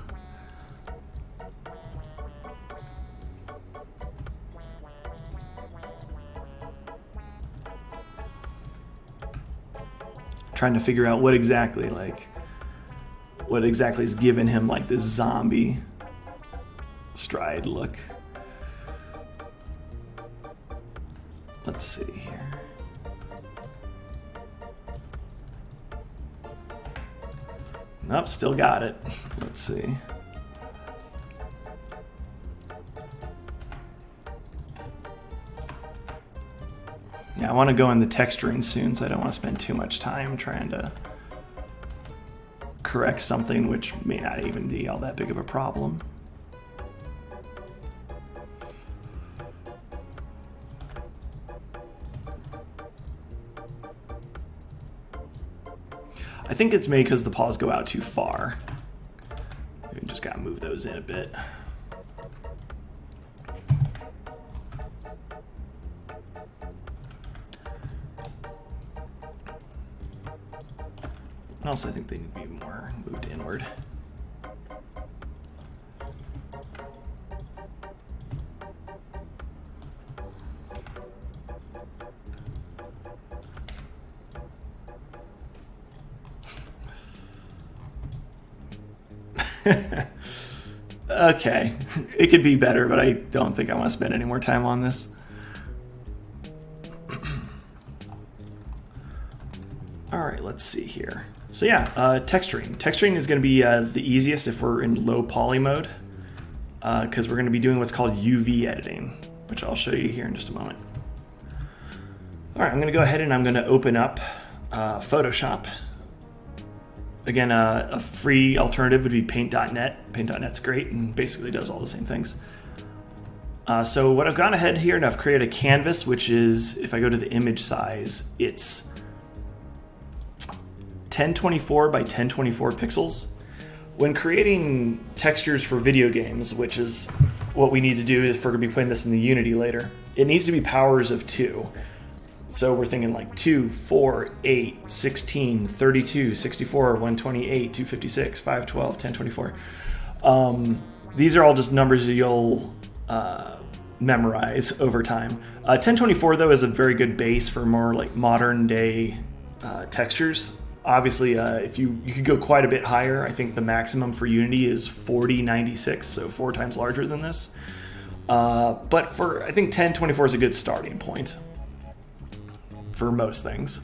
Trying to figure out what exactly is giving him like this zombie stride look. Let's see here. Nope, still got it. Let's see. Yeah, I want to go in the texturing soon, so I don't want to spend too much time trying to correct something which may not even be all that big of a problem. I think it's made because the paws go out too far. We just gotta move those in a bit. And also I think they need to be more moved inward. Okay, it could be better, but I don't think I want to spend any more time on this. All right, let's see here. So yeah, texturing. Texturing is going to be the easiest if we're in low poly mode, because we're going to be doing what's called UV editing, which I'll show you here in just a moment. All right, I'm going to go ahead and I'm going to open up Photoshop. Again, a free alternative would be Paint.net. Paint.net's great and basically does all the same things. So what I've gone ahead here and I've created a canvas, which is, if I go to the image size, it's 1024 by 1024 pixels. When creating textures for video games, which is what we need to do if we're going to be putting this in the Unity later, it needs to be powers of 2. So we're thinking like 2, 4, 8, 16, 32, 64, 128, 256, 512, 1024. These are all just numbers that you'll memorize over time. 1024 though is a very good base for more like modern day textures. Obviously, if you could go quite a bit higher. I think the maximum for Unity is 4096, so 4 times larger than this. But I think 1024 is a good starting point for most things,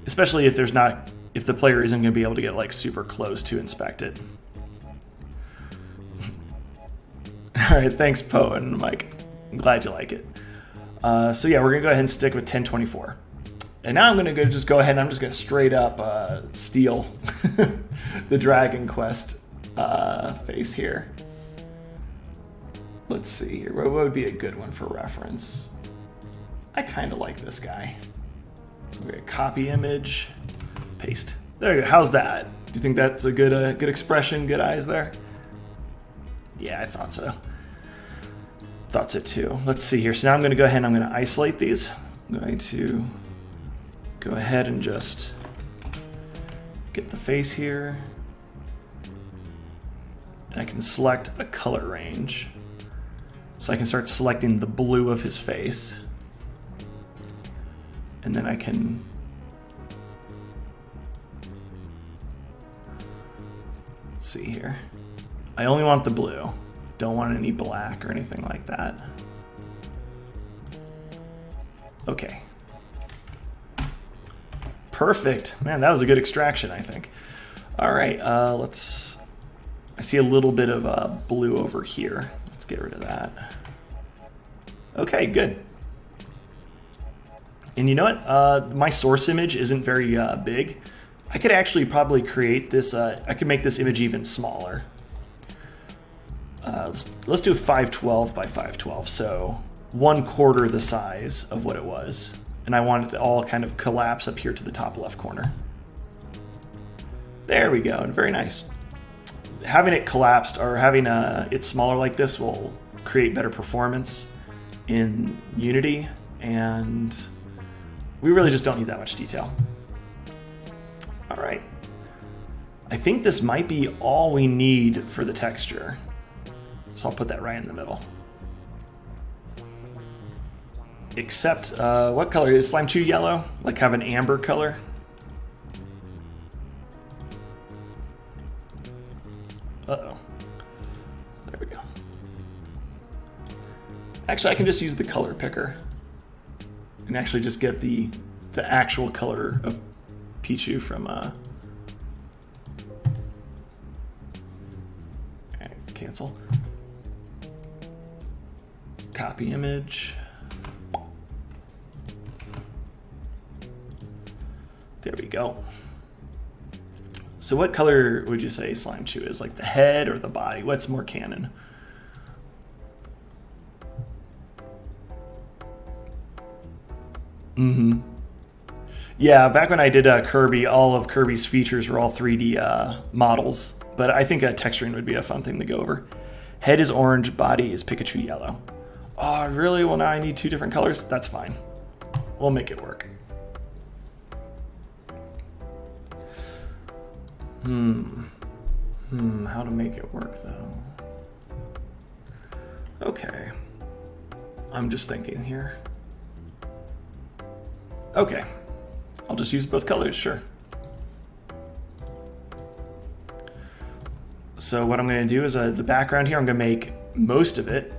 especially if the player isn't going to be able to get like super close to inspect it. All right, thanks Poe and Mike. I'm glad you like it. So yeah, we're gonna go ahead and stick with 1024. And now I'm gonna just go ahead and I'm just gonna straight up steal the Dragon Quest face here. Let's see here. What would be a good one for reference? I kind of like this guy. So we got copy image, paste. There you go. How's that? Do you think that's a good expression, good eyes there? Yeah, I thought so. Thought so too. Let's see here. So now I'm going to go ahead and I'm going to isolate these. I'm going to go ahead and just get the face here. And I can select a color range. So I can start selecting the blue of his face. And then I can let's see here. I only want the blue. Don't want any black or anything like that. Okay. Perfect. Man, that was a good extraction, I think. All right, I see a little bit of blue over here. Let's get rid of that. Okay, good. And you know what? My source image isn't very big. I could actually probably create this, I could make this image even smaller. Let's do 512 by 512, so 1/4 the size of what it was. And I want it to all kind of collapse up here to the top left corner. There we go, and very nice. Having it collapsed or having it smaller like this will create better performance in Unity, and we really just don't need that much detail. All right. I think this might be all we need for the texture. So I'll put that right in the middle. Except, what color is Slime Chew yellow? Like have an amber color? Uh-oh. There we go. Actually, I can just use the color picker and actually just get the actual color of Pichu from cancel. Copy image. There we go. So what color would you say Slime Chew is? Like the head or the body? What's more canon? Mm-hmm. Yeah, back when I did Kirby, all of Kirby's features were all 3D models. But I think texturing would be a fun thing to go over. Head is orange, body is Pikachu yellow. Oh, really? Well, now I need 2 different colors? That's fine. We'll make it work. How to make it work, though? Okay. I'm just thinking here. Okay. I'll just use both colors, sure. So what I'm going to do is the background here, I'm going to make most of it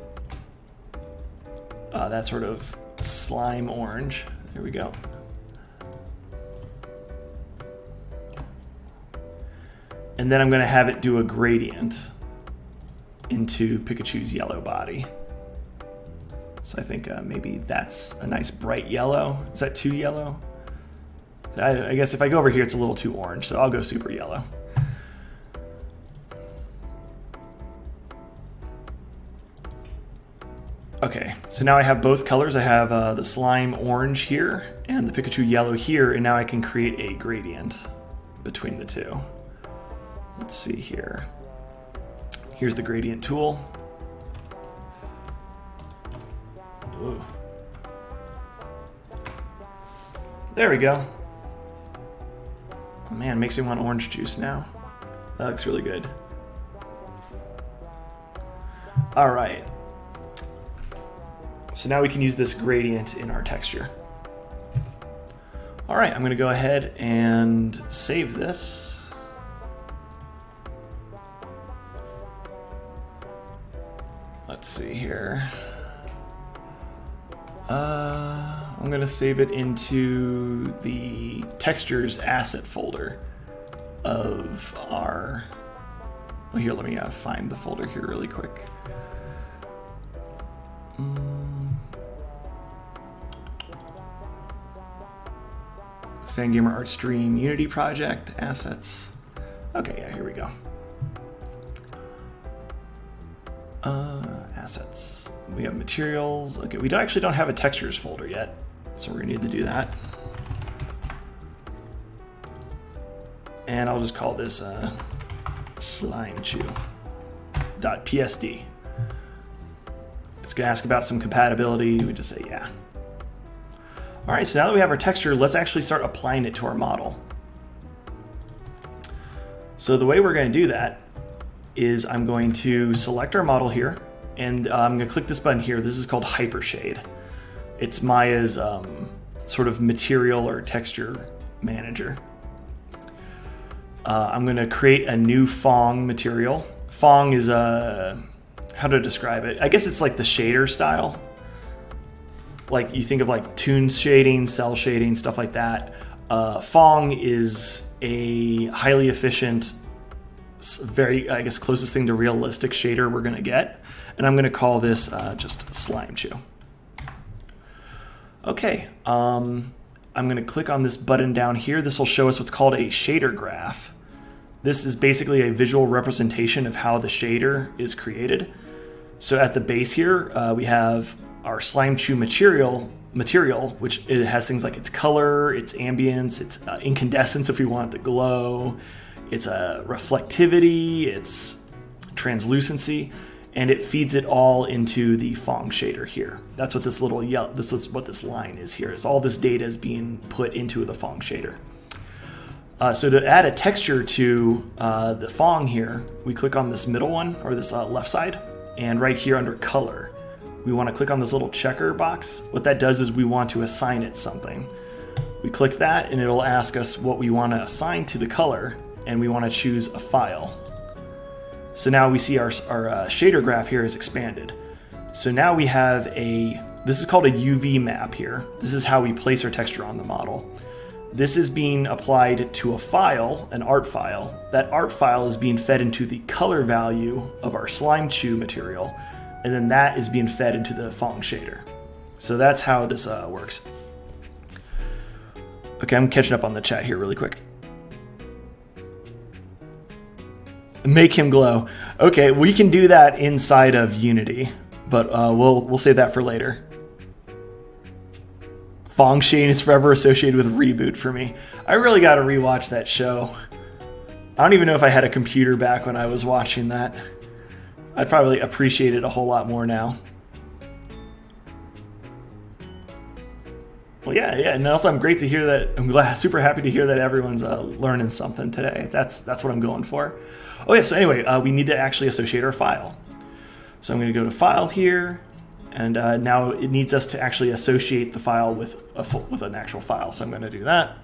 that sort of slime orange. There we go. And then I'm going to have it do a gradient into Pikachu's yellow body. So I think maybe that's a nice bright yellow. Is that too yellow? I guess if I go over here, it's a little too orange, so I'll go super yellow. Okay, so now I have both colors. I have the slime orange here and the Pikachu yellow here, and now I can create a gradient between the two. Let's see here. Here's the gradient tool. Ooh. There we go. Oh man, makes me want orange juice now. That looks really good. All right. So now we can use this gradient in our texture. All right, I'm going to go ahead and save this. Let's see here. I'm going to save it into the textures asset folder of our... Well, here, let me find the folder here really quick. Fangamer Art Stream Unity project assets. Okay, yeah, here we go. Assets. We have materials. Okay, we actually don't have a textures folder yet, so we're gonna need to do that. and I'll just call this slimechew.psd. It's going to ask about some compatibility. We just say yeah. All right, so now that we have our texture, let's actually start applying it to our model. So the way we're going to do that is I'm going to select our model here, and I'm going to click this button here. This is called Hypershade. It's Maya's sort of material or texture manager. I'm going to create a new Fong material. Fong is how to describe it? I guess it's like the shader style. Like you think of like tune shading, cell shading, stuff like that. Fong is a highly efficient, very, I guess, closest thing to realistic shader we're going to get. And I'm going to call this just Slimechew. Okay, I'm going to click on this button down here. This will show us what's called a shader graph. This is basically a visual representation of how the shader is created. So at the base here, we have our Slimechew material, which it has things like its color, its ambience, its incandescence if we want it to glow, its reflectivity, its translucency, and it feeds it all into the Fong shader here. That's what this little this is what this line is here. It's all this data is being put into the Fong shader. So to add a texture to the Fong here, we click on this middle one, or this left side, and right here under color, we want to click on this little checker box. What that does is we want to assign it something. We click that and it'll ask us what we want to assign to the color, and we want to choose a file. So now we see our shader graph here is expanded. So now we have this is called a UV map here. This is how we place our texture on the model. This is being applied to a file, an art file. That art file is being fed into the color value of our Slimechew material, and then that is being fed into the Fong shader. So that's how this works. Okay, I'm catching up on the chat here really quick. Make him glow. Okay, we can do that inside of Unity, but we'll save that for later. Fong shading is forever associated with Reboot for me. I really got to rewatch that show. I don't even know if I had a computer back when I was watching that. I'd probably appreciate it a whole lot more now. Well, yeah, and also I'm great to hear that. I'm super happy to hear that everyone's learning something today. That's what I'm going for. Oh yeah, so anyway, we need to actually associate our file. So I'm going to go to File here, and now it needs us to actually associate the file with an actual file. So I'm going to do that.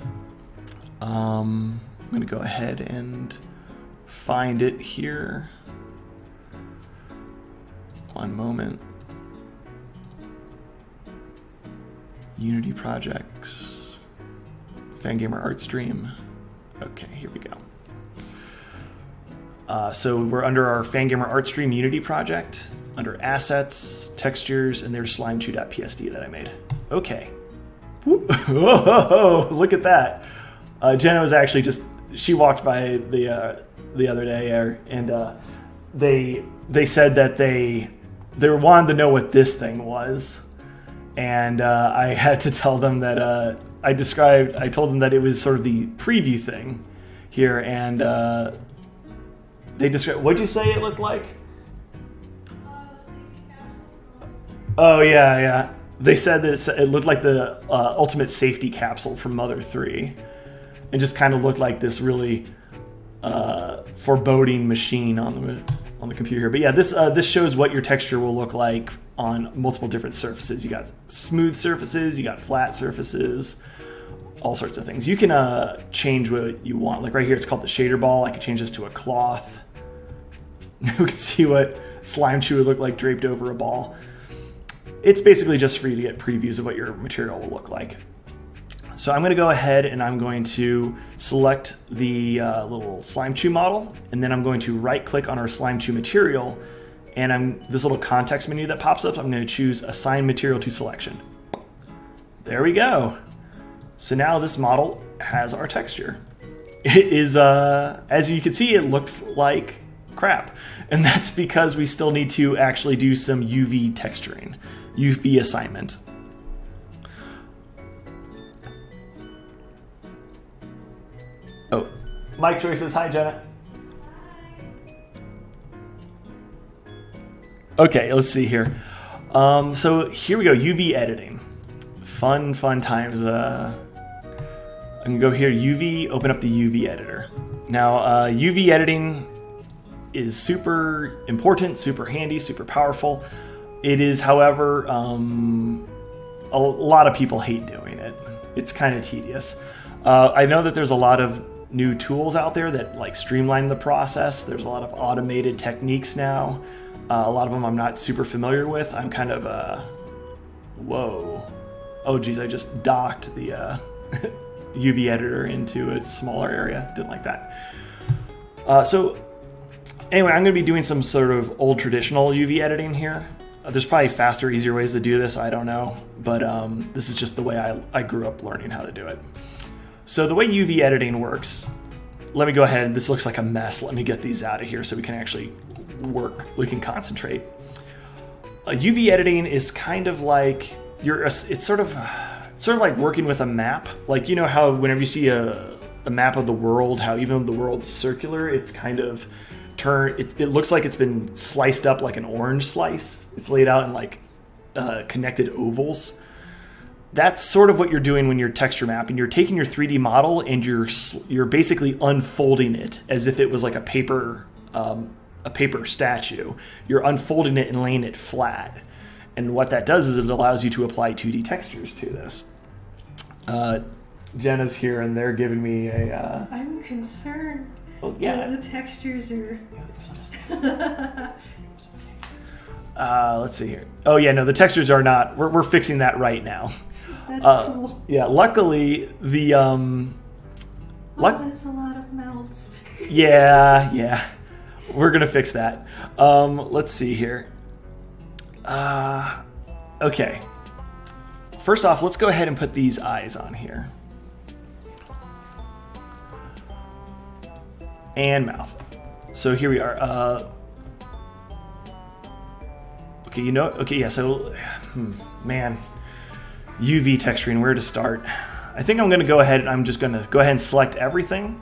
I'm going to go ahead and find it here. One moment. Unity projects, Fangamer art stream. Okay, here we go. So we're under our Fangamer art stream Unity project, under assets, textures, and there's slimechew.psd that I made. Okay. Whoa, look at that. Jenna was actually she walked by the other day, and they said that they wanted to know what this thing was. And I had to tell them that I told them that it was sort of the preview thing here, and they described, what'd you say it looked like? Oh yeah. They said that it looked like the ultimate safety capsule from Mother 3. It just kind of looked like this really foreboding machine on the computer here. But yeah, this shows what your texture will look like on multiple different surfaces. You got smooth surfaces, you got flat surfaces, all sorts of things. You can change what you want. Like right here, it's called the shader ball. I can change this to a cloth. We can see what Slimechew would look like draped over a ball. It's basically just for you to get previews of what your material will look like. So I'm going to go ahead and I'm going to select the little Slimechew model, and then I'm going to right-click on our Slimechew material, and this little context menu that pops up, I'm going to choose Assign Material to Selection. There we go. So now this model has our texture. It is, as you can see, it looks like crap. And that's because we still need to actually do some UV texturing, UV assignment. Oh, Mike Troy says, hi, Jenna. Okay, let's see here. So here we go, UV editing. Fun times. I can go here, UV, open up the UV editor. Now, UV editing is super important, super handy, super powerful. It is, however, a lot of people hate doing it. It's kind of tedious. I know that there's a lot of new tools out there that like streamline the process. There's a lot of automated techniques now. A lot of them I'm not super familiar with. I'm kind of, whoa. Oh geez, I just docked the UV editor into a smaller area. Didn't like that. So anyway, I'm gonna be doing some sort of old traditional UV editing here. There's probably faster, easier ways to do this, I don't know. But this is just the way I grew up learning how to do it. So the way UV editing works, let me go ahead, this looks like a mess. Let me get these out of here so we can actually work, we can concentrate. UV editing is kind of like, it's sort of like working with a map. Like, you know how whenever you see a map of the world, how even though the world's circular, it's kind of it looks like it's been sliced up like an orange slice. It's laid out in like connected ovals. That's sort of what you're doing when you're texture mapping. You're taking your 3D model and you're basically unfolding it as if it was like a paper statue. You're unfolding it and laying it flat. And what that does is it allows you to apply 2D textures to this. Jenna's here and they're giving me a... I'm concerned. Oh, yeah. The textures are... Let's see here. Oh yeah, no, the textures are not. We're fixing that right now. That's cool. Yeah, luckily the that's a lot of mouths. Yeah. We're gonna fix that. Let's see here. Okay. First off, let's go ahead and put these eyes on here. And mouth. So here we are. Okay, yeah, so, man, UV texturing, where to start? I think I'm gonna go ahead and I'm just gonna go ahead and select everything.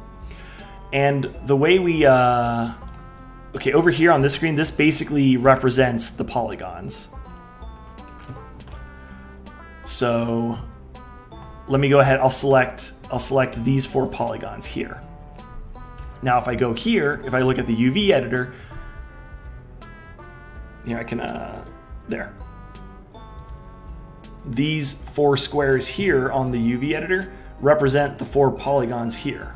And the way we, okay, over here on this screen, this basically represents the polygons. So let me go ahead, I'll select these 4 polygons here. Now if I go here, if I look at the UV editor, here I can, there. These 4 squares here on the UV editor represent the 4 polygons here.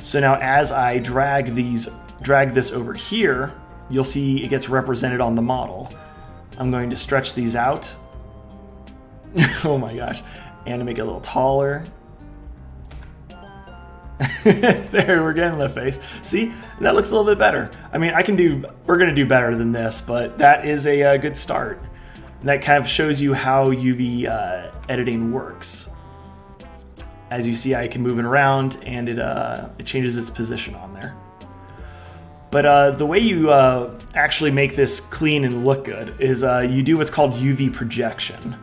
So now as I drag this over here, you'll see it gets represented on the model. I'm going to stretch these out. Oh my gosh. And to make it a little taller. There, we're getting the face. See, that looks a little bit better. I mean, we're gonna do better than this, but that is a good start. And that kind of shows you how UV editing works. As you see, I can move it around and it changes its position on there. But the way you actually make this clean and look good is you do what's called UV projection.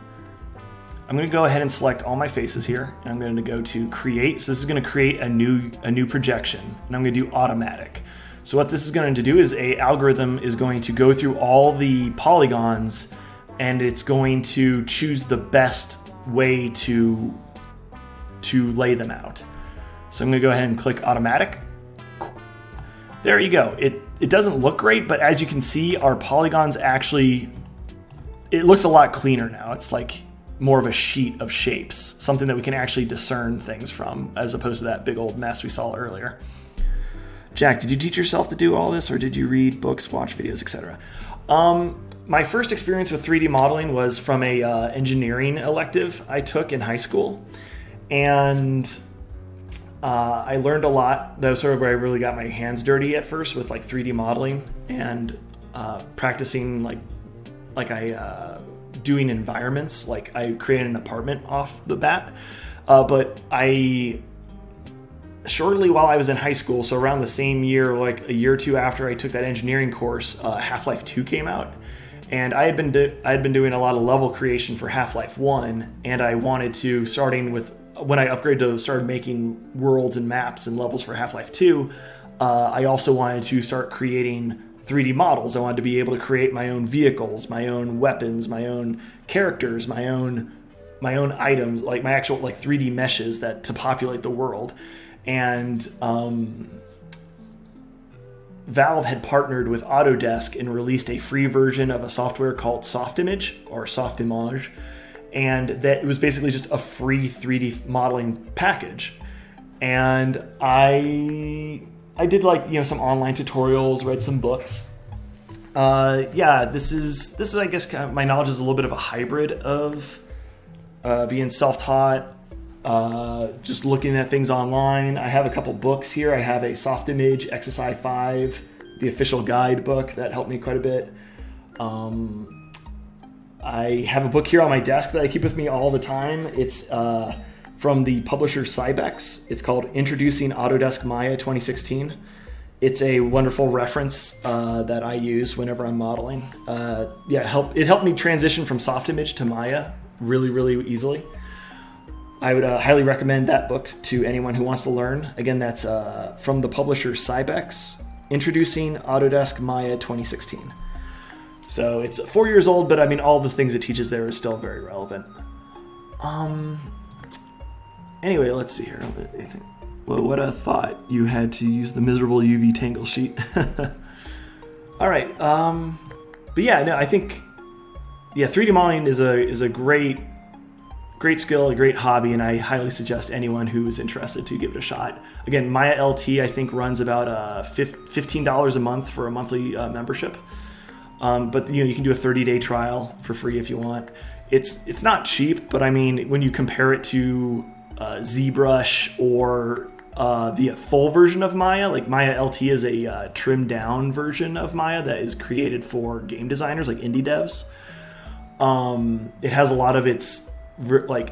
I'm going to go ahead and select all my faces here, and I'm going to go to create. So this is going to create a new projection, and I'm going to do automatic. So what this is going to do is a algorithm is going to go through all the polygons, and it's going to choose the best way to lay them out. So I'm going to go ahead and click automatic. There you go. It doesn't look great, but as you can see, our polygons actually, it looks a lot cleaner now. It's like more of a sheet of shapes, something that we can actually discern things from, as opposed to that big old mess we saw earlier. Jack, did you teach yourself to do all this, or did you read books, watch videos, etc.? My first experience with 3D modeling was from a engineering elective I took in high school, and I learned a lot. That was sort of where I really got my hands dirty at first with like 3D modeling and practicing doing environments. Like I created an apartment off the bat, but shortly while I was in high school, so around the same year, like a year or two after I took that engineering course, Half-Life 2 came out, and I had been doing a lot of level creation for Half-Life 1, and I wanted to, starting with when I upgraded to started making worlds and maps and levels for Half-Life 2, I also wanted to start creating 3D models. I wanted to be able to create my own vehicles, my own weapons, my own characters, my own items, like my actual like 3D meshes to populate the world. And Valve had partnered with Autodesk and released a free version of a software called Softimage or Softimage, and that it was basically just a free 3D modeling package. And I did some online tutorials, read some books. This is I guess kind of, my knowledge is a little bit of a hybrid of being self-taught, just looking at things online. I have a couple books here. I have a Softimage XSI 5, the official guide book that helped me quite a bit. I have a book here on my desk that I keep with me all the time. It's from the publisher Cybex. It's called Introducing Autodesk Maya 2016. It's a wonderful reference that I use whenever I'm modeling. It helped me transition from Softimage to Maya really, really easily. I would highly recommend that book to anyone who wants to learn. Again, that's from the publisher Cybex, Introducing Autodesk Maya 2016. So it's 4 years old, but I mean, all the things it teaches there is still very relevant. Anyway, let's see here. Well, what a thought you had to use the miserable UV tangle sheet. All right. But yeah, no, I think 3D modeling is a great skill, a great hobby, and I highly suggest anyone who is interested to give it a shot. Again, Maya LT I think runs about $15 a month for a monthly membership. But you can do a 30-day trial for free if you want. It's not cheap, but I mean, when you compare it to ZBrush or the full version of Maya, like Maya LT is a trimmed down version of Maya that is created for game designers, like indie devs. It has a lot of its it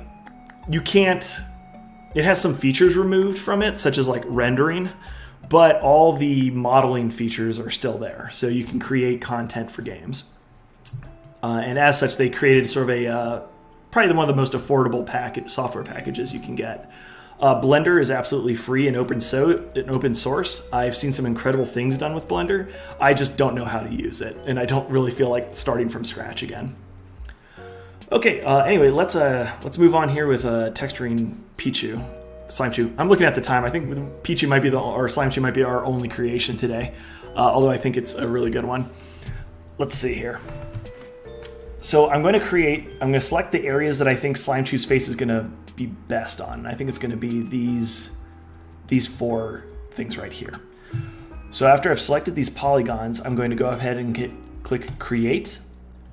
has some features removed from it, such as like rendering, but all the modeling features are still there, so you can create content for games. And as such, they created sort of probably one of the most affordable software packages you can get. Blender is absolutely free and open source. I've seen some incredible things done with Blender. I just don't know how to use it, and I don't really feel like starting from scratch again. Okay, anyway, let's move on here with texturing Pichu. Slimechu. I'm looking at the time. I think Pichu might be Slimechu might be our only creation today, although I think it's a really good one. Let's see here. So I'm going to select the areas that I think Slimechu's face is going to be best on. And I think it's going to be these four things right here. So after I've selected these polygons, I'm going to go ahead and click Create.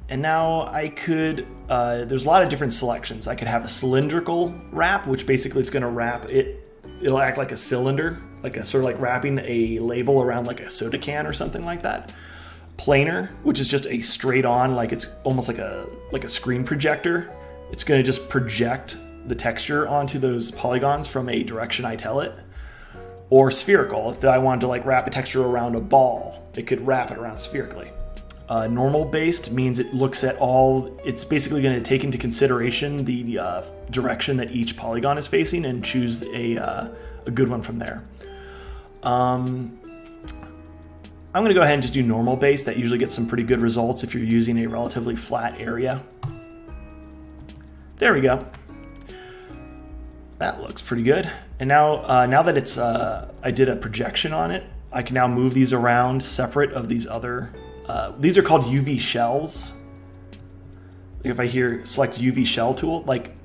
And now I could, there's a lot of different selections. I could have a cylindrical wrap, which basically it's going to wrap it. It'll act like a cylinder, like a sort of like wrapping a label around like a soda can or something like that. Planar, which is just a straight on, like it's almost like a screen projector. It's going to just project the texture onto those polygons from a direction I tell it. Or spherical, if I wanted to like wrap a texture around a ball, it could wrap it around spherically. Normal based means it looks at it's basically going to take into consideration the direction that each polygon is facing and choose a good one from there. I'm going to go ahead and just do normal based. That usually gets some pretty good results if you're using a relatively flat area. There we go. That looks pretty good. And now that it's I did a projection on it, I can now move these around separate of these other. These are called UV shells. If I select UV shell tool, like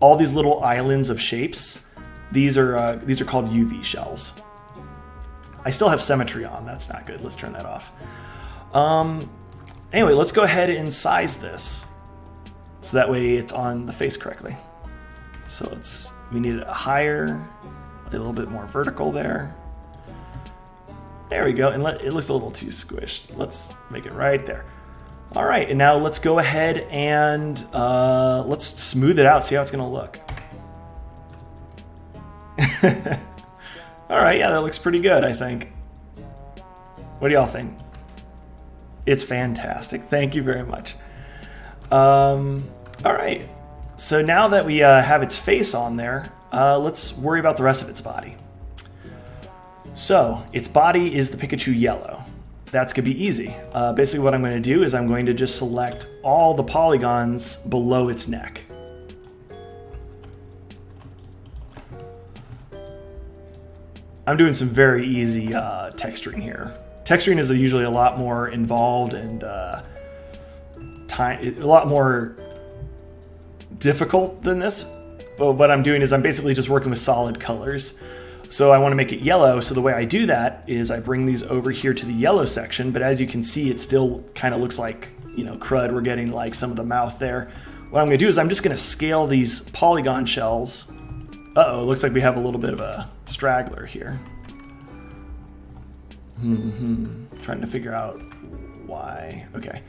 all these little islands of shapes, these are called UV shells. I still have Symmetry on. That's not good. Let's turn that off. Anyway, let's go ahead and size this so that way it's on the face correctly. So we need it higher, a little bit more vertical there. There we go, and it looks a little too squished. Let's make it right there. All right, and now let's go ahead and let's smooth it out, see how it's gonna look. All right, yeah, that looks pretty good, I think. What do y'all think? It's fantastic, thank you very much. All right, so now that we have its face on there, let's worry about the rest of its body. So its body is the Pikachu yellow. That's going to be easy. Basically what I'm going to do is I'm going to just select all the polygons below its neck. I'm doing some very easy texturing here. Texturing is usually a lot more involved and a lot more difficult than this. But what I'm doing is I'm basically just working with solid colors. So I want to make it yellow, so the way I do that is I bring these over here to the yellow section, but as you can see, it still kind of looks like, you know, crud. We're getting like some of the mouth there. What I'm going to do is I'm just going to scale these polygon shells. Uh-oh, it looks like we have a little bit of a straggler here. Trying to figure out why. Okay.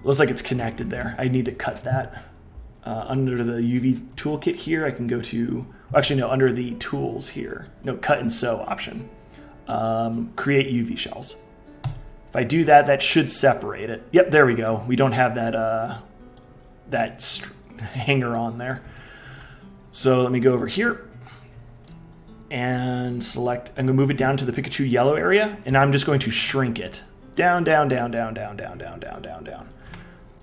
Looks like it's connected there. I need to cut that. Under the UV toolkit here, I can go to... Actually, no, under the tools here. No, cut and sew option. Create UV shells. If I do that, that should separate it. Yep, there we go. We don't have that, hanger on there. So let me go over here and select, I'm going to move it down to the Pikachu yellow area, and I'm just going to shrink it. Down, down, down, down, down, down, down, down, down, down.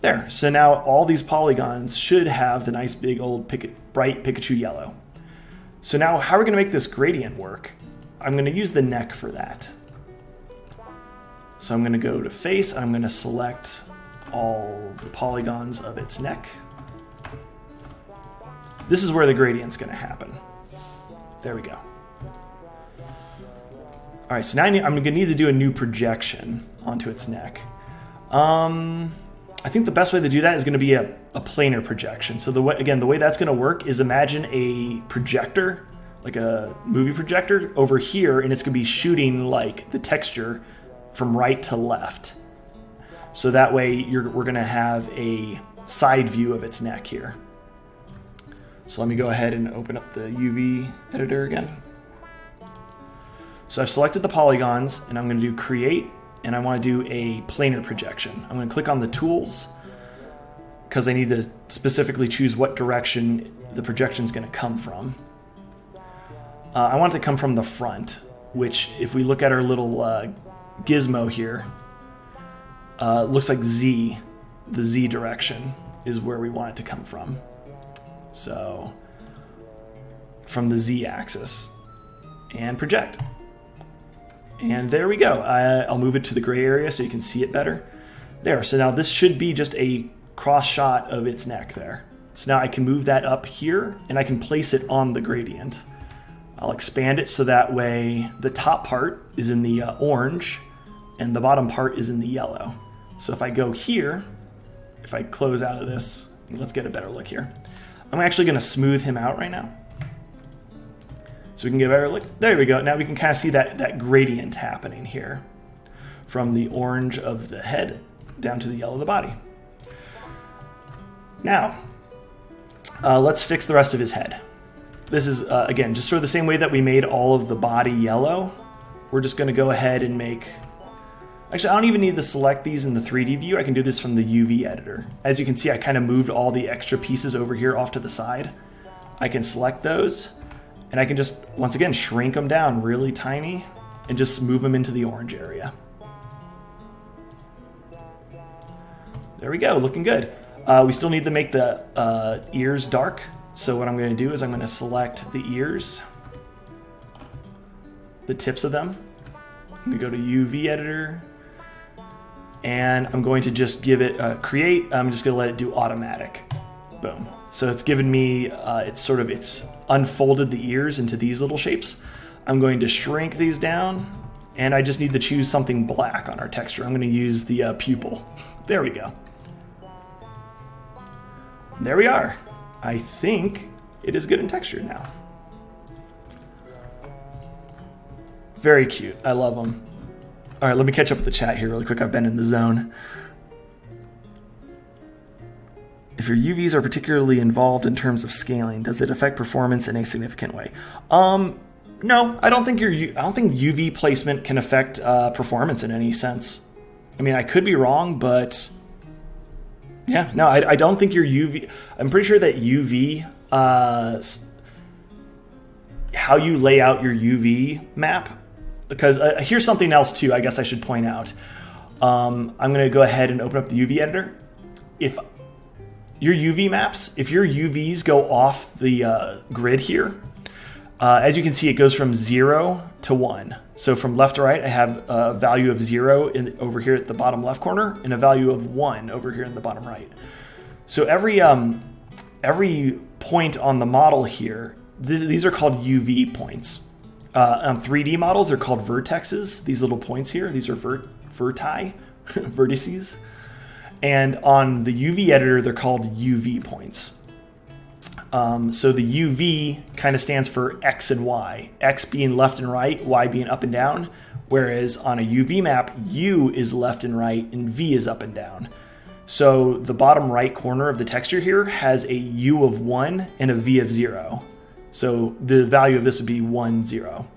There, so now all these polygons should have the nice big old bright Pikachu yellow. So now how are we going to make this gradient work? I'm going to use the neck for that. So I'm going to go to face, I'm going to select all the polygons of its neck. This is where the gradient's going to happen. There we go. All right, so now I'm going to need to do a new projection onto its neck. I think the best way to do that is going to be a planar projection. So the way that's going to work is imagine a projector, like a movie projector, over here, and it's going to be shooting like the texture from right to left. So that way we're going to have a side view of its neck here. So let me go ahead and open up the UV editor again. So I've selected the polygons, and I'm going to do create, and I want to do a planar projection. I'm going to click on the tools because I need to specifically choose what direction the projection is going to come from. I want it to come from the front, which if we look at our little gizmo here, looks like Z, the Z direction is where we want it to come from. So from the Z axis, and project. And there we go. I'll move it to the gray area so you can see it better. There, so now this should be just a cross shot of its neck there. So now I can move that up here and I can place it on the gradient. I'll expand it so that way the top part is in the orange and the bottom part is in the yellow. So if I go here, if I close out of this, let's get a better look here. I'm actually going to smooth him out right now, so we can get a better look. There we go. Now we can kind of see that gradient happening here from the orange of the head down to the yellow of the body. Now, let's fix the rest of his head. This is, again, just sort of the same way that we made all of the body yellow. We're just going to go ahead and make... Actually, I don't even need to select these in the 3D view. I can do this from the UV editor. As you can see, I kind of moved all the extra pieces over here off to the side. I can select those, and I can just, once again, shrink them down really tiny and just move them into the orange area. There we go, looking good. We still need to make the ears dark. So what I'm going to do is I'm going to select the ears, the tips of them. I'm going to go to UV editor, and I'm going to just give it create. I'm just going to let it do automatic. Boom. So it's given me, it's unfolded the ears into these little shapes. I'm going to shrink these down, and I just need to choose something black on our texture. I'm going to use the pupil. There we go. There we are. I think it is good and textured now. Very cute. I love them. All right, let me catch up with the chat here really quick. I've been in the zone. If your UVs are particularly involved in terms of scaling, does it affect performance in a significant way? No, I don't think UV placement can affect performance in any sense. I mean, I could be wrong, but yeah, no, I don't think your UV. I'm pretty sure that UV how you lay out your UV map, because here's something else too I guess I should point out. I'm going to go ahead and open up the UV editor. If your UV maps, if your UVs go off the grid here, as you can see, it goes from 0 to 1. So from left to right, I have a value of 0 over here at the bottom left corner and a value of 1 over here in the bottom right. So every point on the model here, these are called UV points. On 3D models, they're called vertexes. These little points here, these are vertices. And on the UV editor, they're called UV points. So the UV kind of stands for X and Y. X being left and right, Y being up and down. Whereas on a UV map, U is left and right, and V is up and down. So the bottom right corner of the texture here has a U of 1 and a V of 0. So the value of this would be 1, 0.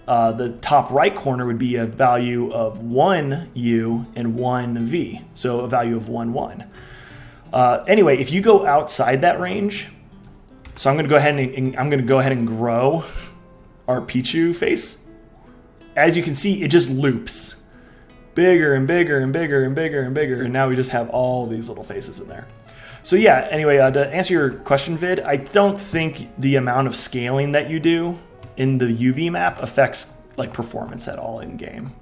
The top right corner would be a value of 1 U and 1 V. So a value of 1, 1. Anyway, if you go outside that range, so I'm going to go ahead and grow our Pichu face. As you can see, it just loops bigger and bigger and bigger and bigger and bigger, and now we just have all these little faces in there. So yeah, anyway, to answer your question, Vid, I don't think the amount of scaling that you do in the UV map affects like performance at all in game.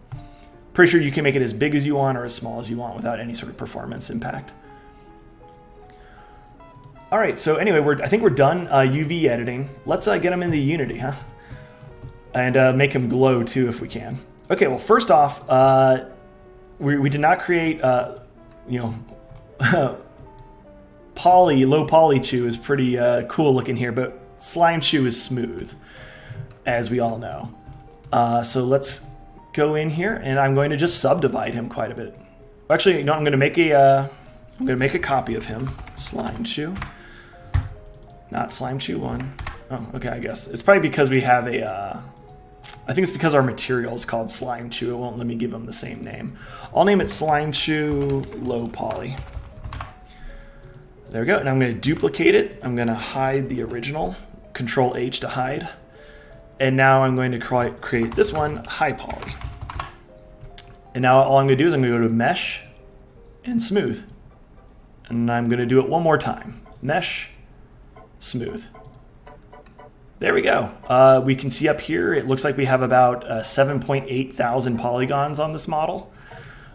Pretty sure you can make it as big as you want or as small as you want without any sort of performance impact. All right, so anyway, I think we're done UV editing. Let's get them into Unity, huh? And make them glow too if we can. Okay, well, first off, we did not create, low poly chew is pretty cool looking here, but slime chew is smooth, as we all know. So let's go in here, and I'm going to just subdivide him quite a bit. Actually, you know, I'm going to make a copy of him. Slime chew, not slime chew 1. Oh, okay, I guess it's probably because we have a. I think it's because our material is called slime chew. It won't let me give him the same name. I'll name it slime chew low poly. There we go. And I'm going to duplicate it. I'm going to hide the original. Control H to hide. And now I'm going to create this one, high poly. And now all I'm going to do is I'm going to go to mesh and smooth. And I'm going to do it one more time. Mesh, smooth. There we go. We can see up here, it looks like we have about 7.8 thousand polygons on this model.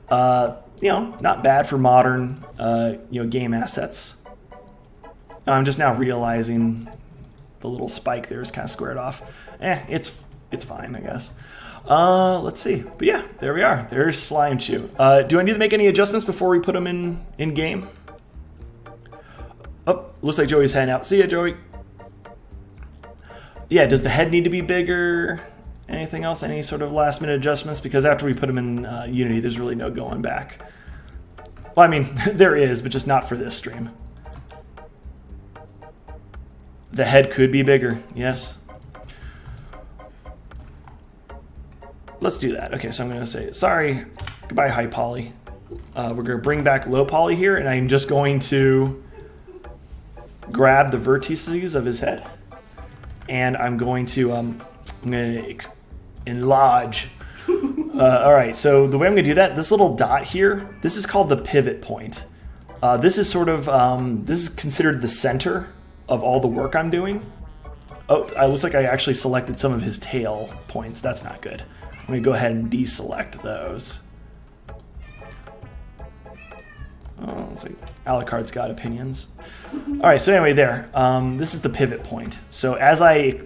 Not bad for modern, game assets. I'm just now realizing the little spike there is kind of squared off. It's fine, I guess. Let's see. But yeah, there we are. There's Slime Chew. Do I need to make any adjustments before we put them in game? Oh, looks like Joey's heading out. See ya, Joey. Yeah, does the head need to be bigger? Anything else? Any sort of last minute adjustments? Because after we put them in Unity, there's really no going back. Well, I mean, there is, but just not for this stream. The head could be bigger, yes. Let's do that. Okay, so I'm going to say, sorry, goodbye, high poly. We're going to bring back low poly here, and I'm just going to grab the vertices of his head. And I'm going to enlarge. All right, so the way I'm going to do that, this little dot here, this is called the pivot point. This is sort of, this is considered the center of all the work I'm doing. Oh, it looks like I actually selected some of his tail points. That's not good. I'm going to go ahead and deselect those. Oh, it's like Alucard's got opinions. All right, so anyway, there. This is the pivot point. So as I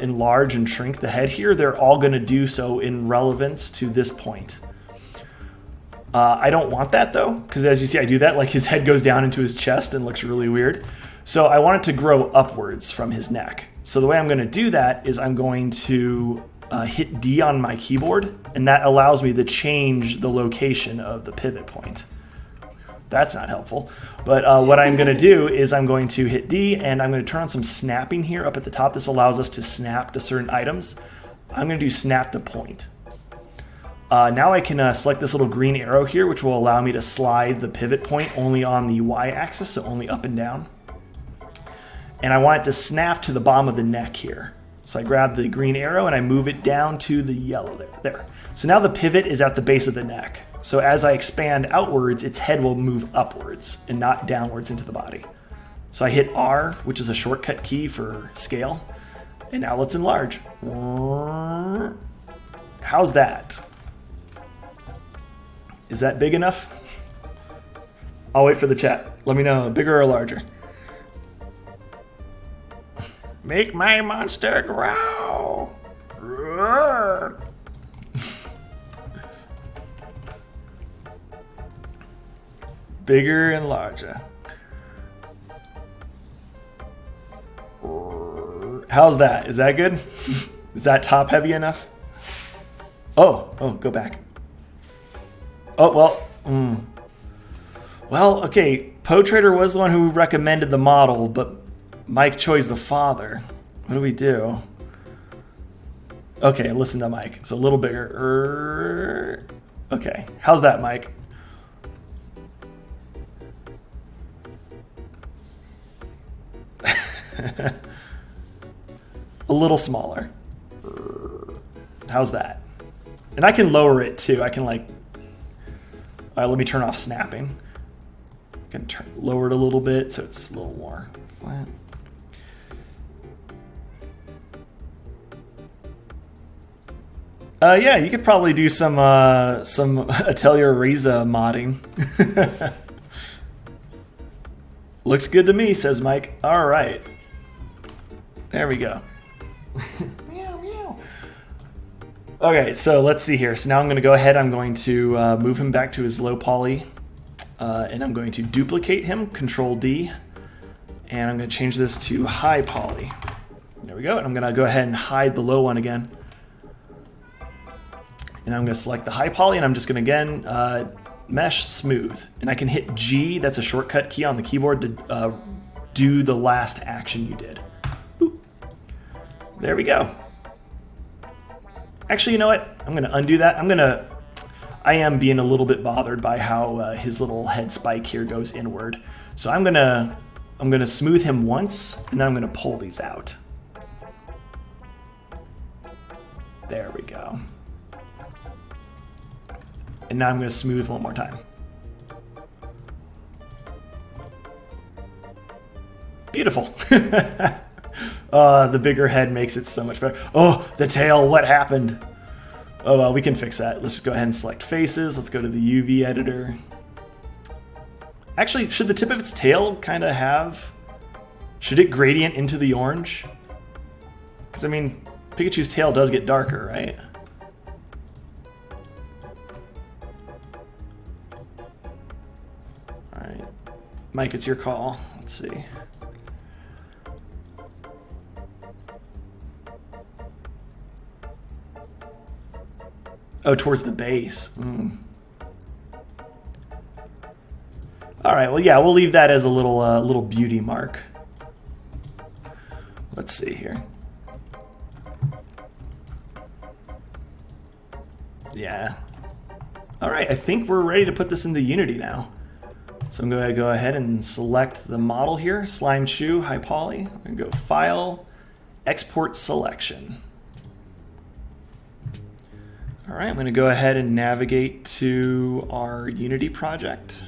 enlarge and shrink the head here, they're all going to do so in relevance to this point. I don't want that, though, because as you see, I do that. Like his head goes down into his chest and looks really weird. So I want it to grow upwards from his neck. So the way I'm going to do that is I'm going to hit D on my keyboard, and that allows me to change the location of the pivot point. That's not helpful. But what I'm going to do is I'm going to hit D, and I'm going to turn on some snapping here up at the top. This allows us to snap to certain items. I'm going to do snap to point. Now I can select this little green arrow here, which will allow me to slide the pivot point only on the y-axis, so only up and down. And I want it to snap to the bottom of the neck here. So I grab the green arrow and I move it down to the yellow there. So now the pivot is at the base of the neck. So as I expand outwards, its head will move upwards and not downwards into the body. So I hit R, which is a shortcut key for scale. And now let's enlarge. How's that? Is that big enough? I'll wait for the chat. Let me know, bigger or larger. Make my monster grow. Bigger and larger. How's that? Is that good? Is that top heavy enough? Oh, go back. Oh, well. Well, okay. PoTrader was the one who recommended the model, but Mike chose the father. What do we do? Okay, listen to Mike. It's a little bigger. Okay, how's that, Mike? A little smaller. How's that? And I can lower it too. I can like, let me turn off snapping. I can lower it a little bit so it's a little more flat. Yeah, you could probably do some Atelier Riza modding. Looks good to me, says Mike. All right. There we go. Meow, meow. Okay, so let's see here. So now I'm going to go ahead. I'm going to move him back to his low poly. And I'm going to duplicate him, Control D. And I'm going to change this to high poly. There we go. And I'm going to go ahead and hide the low one again. And I'm going to select the high poly, and I'm just going to, again, mesh smooth. And I can hit G, that's a shortcut key on the keyboard, to do the last action you did. Boop. There we go. Actually, you know what? I'm going to undo that. I am being a little bit bothered by how his little head spike here goes inward. So I'm gonna smooth him once, and then I'm gonna pull these out. There we go. And now I'm going to smooth one more time. Beautiful. The bigger head makes it so much better. Oh, the tail, what happened? Oh, well, we can fix that. Let's just go ahead and select faces. Let's go to the UV editor. Actually, should the tip of its tail kind of have... Should it gradient into the orange? Because, I mean, Pikachu's tail does get darker, right? Alright. Mike, it's your call. Let's see. Oh, towards the base. All right. Well, yeah, we'll leave that as a little beauty mark. Let's see here. Yeah. All right. I think we're ready to put this into Unity now. So I'm going to go ahead and select the model here, Slime Chew, High Poly. I'm going to go File, Export Selection. All right, I'm going to go ahead and navigate to our Unity project.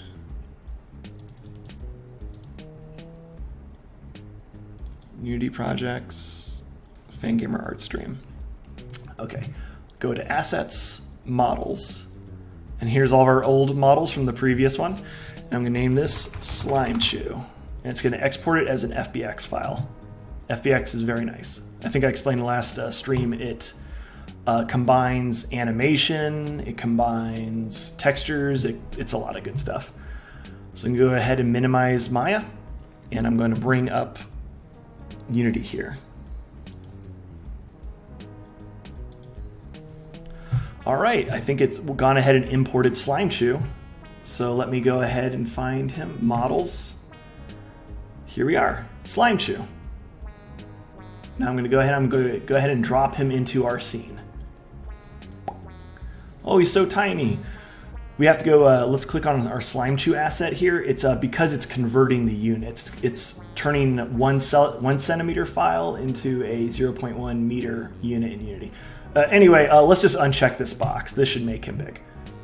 Unity projects, Fangamer art stream. Okay, go to Assets, Models. And here's all of our old models from the previous one. And I'm going to name this Slime Chew. And it's going to export it as an FBX file. FBX is very nice. I think I explained in the last stream it combines animation, it combines textures, it's a lot of good stuff. So I'm going to go ahead and minimize Maya, and I'm going to bring up Unity here. All right, I think it's gone ahead and imported Slime Chew. So let me go ahead and find him. Models. Here we are, Slime Chew. Now I'm going to go ahead and drop him into our scene. Oh, he's so tiny. we have to go, let's click on our Slime Chew asset here. It's because it's converting the units. It's turning 1 centimeter file into a 0.1 meter unit in Unity. Anyway, let's just uncheck this box. This should make him big.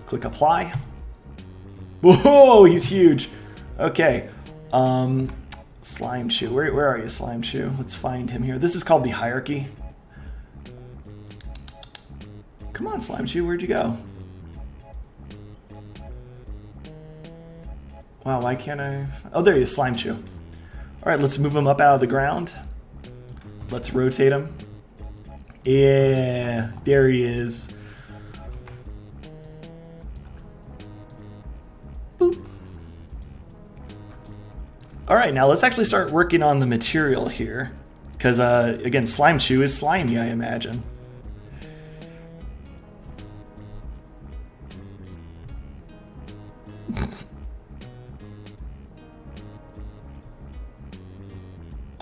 Click apply. Whoa, he's huge. Okay. Slime Chew. Where are you, Slime Chew? Let's find him here. This is called the hierarchy. Come on, Slime Chew. Where'd you go? Wow, why can't I? Oh, there he is, Slime Chew. All right, let's move him up out of the ground. Let's rotate him. Yeah, there he is. Boop. All right, now let's actually start working on the material here. Because, again, Slime Chew is slimy, I imagine.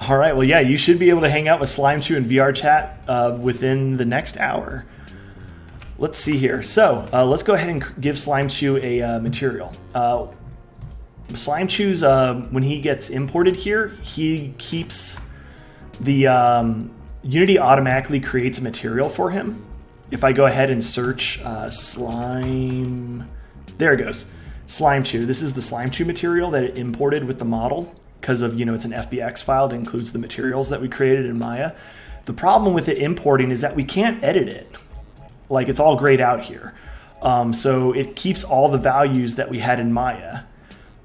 All right, well, yeah, you should be able to hang out with Slime Chew in VR chat within the next hour. Let's see here. So let's go ahead and give Slime Chew a material. Slime Chew's, when he gets imported here, he keeps the Unity automatically creates a material for him. If I go ahead and search slime, there it goes. Slime Chew. This is the Slime Chew material that it imported with the model. Because of, it's an FBX file that includes the materials that we created in Maya. The problem with it importing is that we can't edit it. Like, it's all grayed out here. So it keeps all the values that we had in Maya.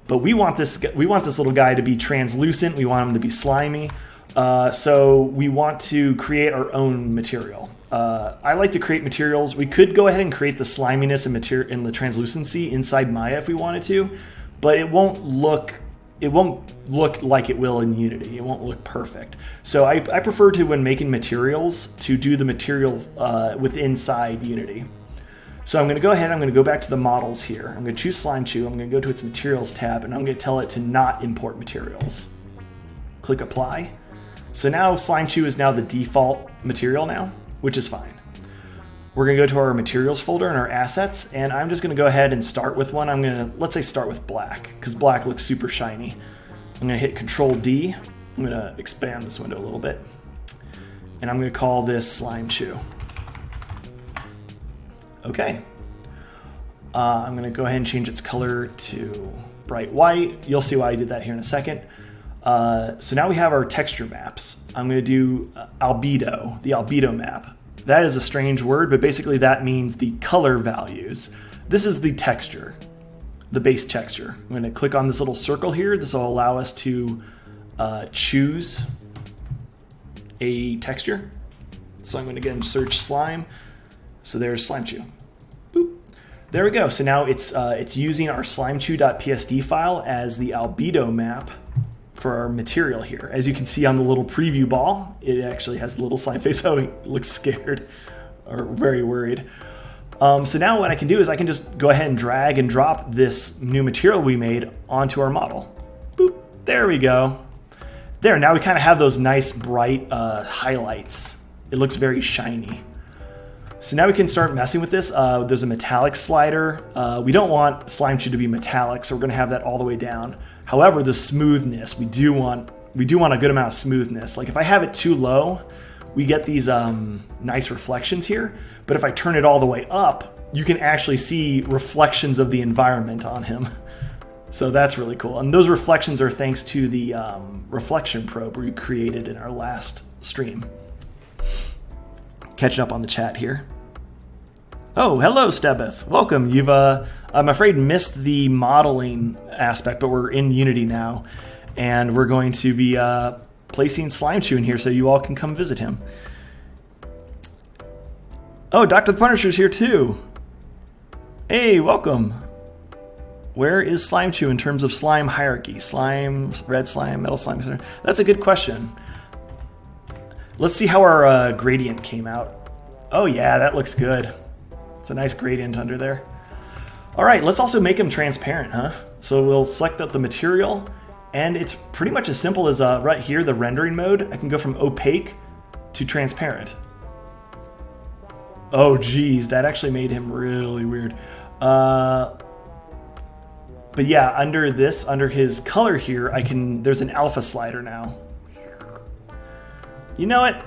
But we want this little guy to be translucent. We want him to be slimy. So we want to create our own material. I like to create materials. We could go ahead and create the sliminess and the translucency inside Maya if we wanted to, but it won't look like it will in Unity. It won't look perfect. So I prefer to, when making materials, to do the material inside Unity. So I'm going to go ahead, I'm going to go back to the models here. I'm going to choose Slime Chew, I'm going to go to its materials tab, and I'm going to tell it to not import materials. Click apply. So now Slime Chew is now the default material now, which is fine. We're going to go to our materials folder and our assets, and I'm just going to go ahead and start with one. I'm going to, let's say, start with black, because black looks super shiny. I'm going to hit Control D. I'm going to expand this window a little bit, and I'm going to call this Slime Chew. Okay. I'm going to go ahead and change its color to bright white. You'll see why I did that here in a second. So now we have our texture maps. I'm going to do Albedo, the Albedo map. That is a strange word, but basically that means the color values. This is the texture, the base texture. I'm going to click on this little circle here. This will allow us to choose a texture. So I'm going to again search slime. So there's Slime Chew. Boop. There we go. So now it's using our slimechew.psd file as the Albedo map for our material here. As you can see on the little preview ball, it actually has the little slime face. Oh, he looks scared or very worried. So now what I can do is I can just go ahead and drag and drop this new material we made onto our model. Boop, there we go. There, now we kind of have those nice bright highlights. It looks very shiny. So now we can start messing with this. There's a metallic slider. We don't want Slime Chew to be metallic, so we're gonna have that all the way down. However, the smoothness, we do want a good amount of smoothness. Like if I have it too low, we get these nice reflections here. But if I turn it all the way up, you can actually see reflections of the environment on him. So that's really cool. And those reflections are thanks to the reflection probe we created in our last stream. Catching up on the chat here. Oh, hello, Stebeth. Welcome. You've, I'm afraid, missed the modeling aspect, but we're in Unity now. And we're going to be placing Slime Chew in here so you all can come visit him. Oh, Dr. the Punisher's here too. Hey, welcome. Where is Slime Chew in terms of slime hierarchy? Slime, red slime, metal slime? That's a good question. Let's see how our gradient came out. Oh yeah, that looks good. It's a nice gradient under there. All right, let's also make them transparent, huh? So we'll select out the material, and it's pretty much as simple as right here, the rendering mode. I can go from opaque to transparent. Oh geez, that actually made him really weird. But yeah, under his color here, there's an alpha slider now. You know what?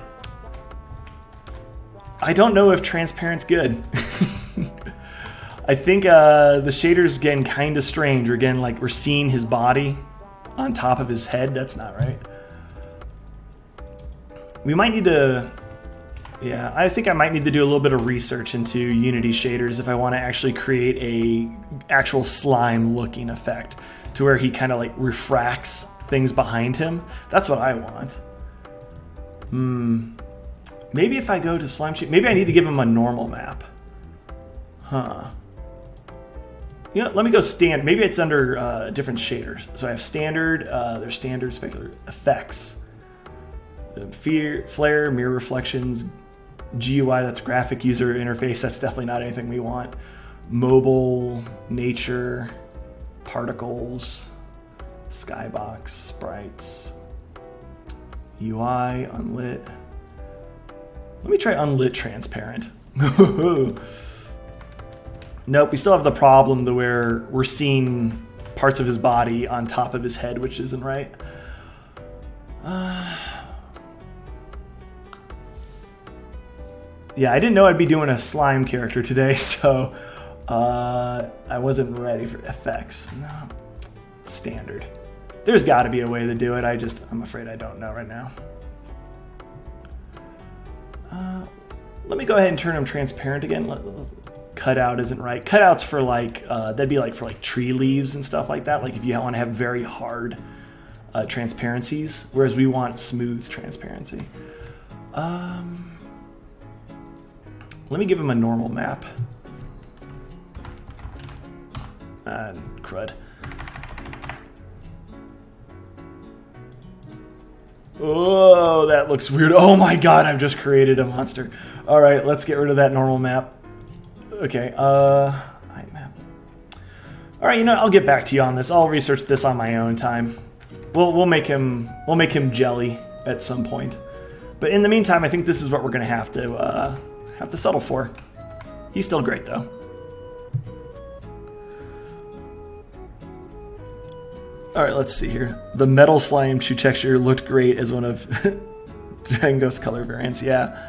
I don't know if transparent's good. I think the shader's getting kind of strange. We're getting like, we're seeing his body on top of his head. That's not right. We might need to, yeah, I think I might need to do a little bit of research into Unity shaders if I want to actually create a actual slime looking effect to where he kind of like refracts things behind him. That's what I want. Maybe if I go to slime shoot, maybe I need to give him a normal map. Huh. You know, let me go stand. Maybe it's under different shaders. So I have standard, there's standard, specular, effects, flare, mirror reflections, GUI, that's graphic user interface. That's definitely not anything we want. Mobile, nature, particles, skybox, sprites, UI, unlit. Let me try unlit transparent. Nope, we still have the problem to where we're seeing parts of his body on top of his head, which isn't right. Yeah, I didn't know I'd be doing a slime character today, so I wasn't ready for effects. No, standard. There's got to be a way to do it. I'm afraid I don't know right now. Let me go ahead and turn him transparent again. Cutout isn't right. Cutouts for like, that'd be like for like tree leaves and stuff like that. Like if you want to have very hard transparencies, whereas we want smooth transparency. Let me give him a normal map. Crud. Oh, that looks weird. Oh my god, I've just created a monster. All right, let's get rid of that normal map. Okay, map. All right, you know, I'll get back to you on this. I'll research this on my own time. We'll make him jelly at some point. But in the meantime, I think this is what we're gonna have to settle for. He's still great though. All right, let's see here. The metal slime shoe texture looked great as one of Dragon Ghost color variants. Yeah.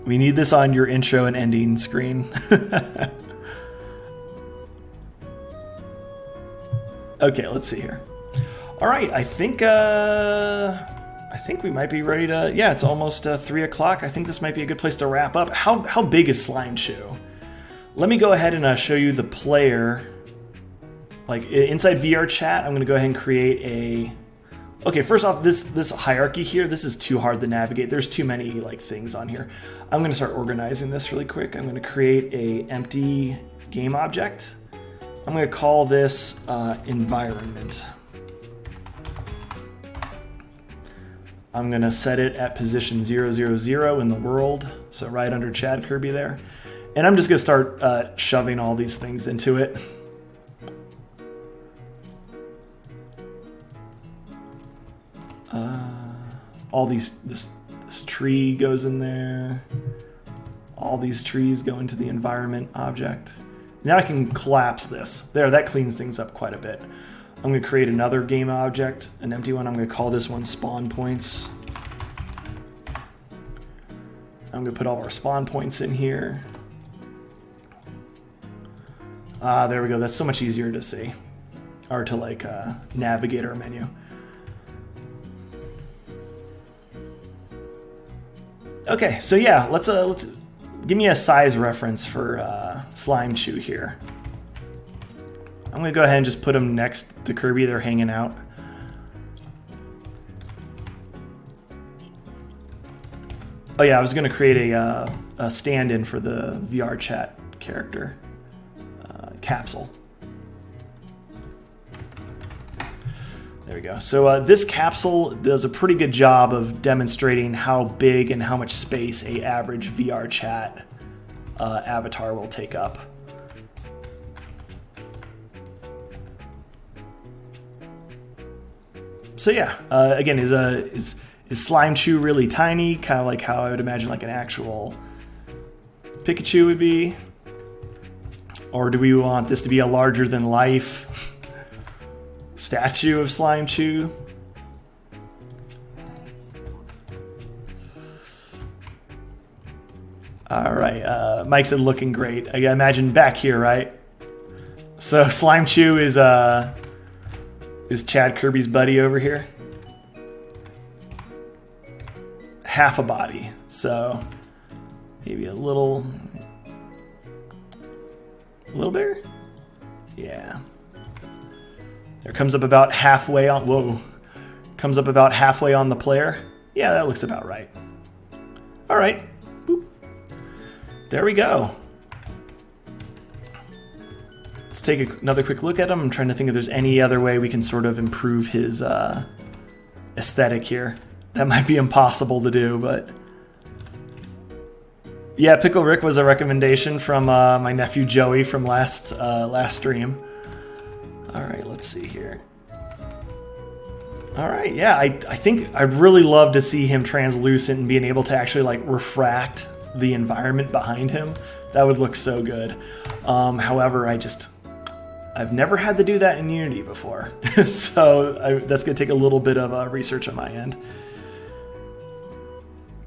We need this on your intro and ending screen. Okay, let's see here. All right, I think we might be ready to. Yeah, it's almost 3 o'clock. I think this might be a good place to wrap up. How big is Slime Chew? Let me go ahead and show you the player. Like inside VR chat, I'm going to go ahead and create a. Okay, first off, this hierarchy here, this is too hard to navigate. There's too many like things on here. I'm going to start organizing this really quick. I'm going to create a empty game object. I'm going to call this environment. I'm going to set it at position 000 in the world, so right under Chad Kirby there. And I'm just going to start shoving all these things into it. All this tree goes in there. All these trees go into the environment object. Now I can collapse this. There, that cleans things up quite a bit. I'm going to create another game object, an empty one. I'm going to call this one spawn points. I'm going to put all our spawn points in here. There we go. That's so much easier to see, or to like navigate our menu. Okay, so yeah, let's give me a size reference for Slime Chew here. I'm gonna go ahead and just put them next to Kirby. They're hanging out. Oh yeah, I was gonna create a stand-in for the VR chat character, Capsule. There we go. So this capsule does a pretty good job of demonstrating how big and how much space a average VR chat avatar will take up. So yeah, again, is Slime Chew really tiny? Kind of like how I would imagine like an actual Pikachu would be. Or do we want this to be a larger than life statue of Slime Chew? All right, Mike said looking great. I imagine back here, right? So Slime Chew is Chad Kirby's buddy over here. Half a body, so maybe a little bigger. Yeah. There comes up about halfway on. Whoa, comes up about halfway on the player. Yeah, that looks about right. All right. Boop. There we go. Let's take another quick look at him. I'm trying to think if there's any other way we can sort of improve his aesthetic here. That might be impossible to do, but yeah, Pickle Rick was a recommendation from my nephew Joey from last stream. All right, let's see here. All right, yeah, I think I'd really love to see him translucent and being able to actually like refract the environment behind him. That would look so good. However, I've never had to do that in Unity before, so that's going to take a little bit of research on my end.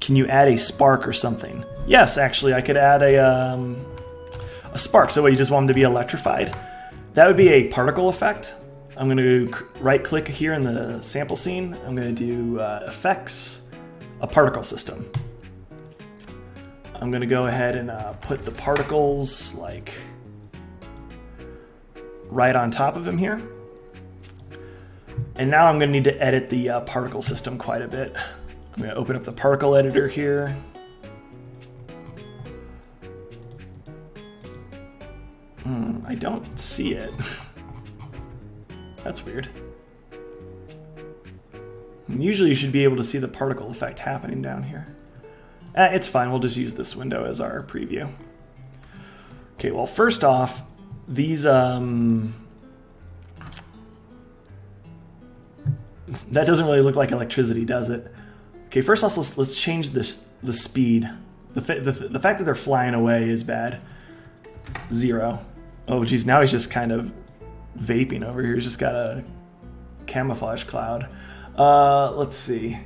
Can you add a spark or something? Yes, actually, I could add a spark. So what, you just want them to be electrified? That would be a particle effect. I'm going to right-click here in the sample scene. I'm going to do effects, a particle system. I'm going to go ahead and put the particles like right on top of him here. And now I'm going to need to edit the particle system quite a bit. I'm going to open up the particle editor here. I don't see it. That's weird. Usually you should be able to see the particle effect happening down here. It's fine, we'll just use this window as our preview. Okay, well first off, these that doesn't really look like electricity, does it? Okay, first off, let's change the speed. The fact that they're flying away is bad. 0. Oh geez, now he's just kind of vaping over here. He's just got a camouflage cloud. Let's see.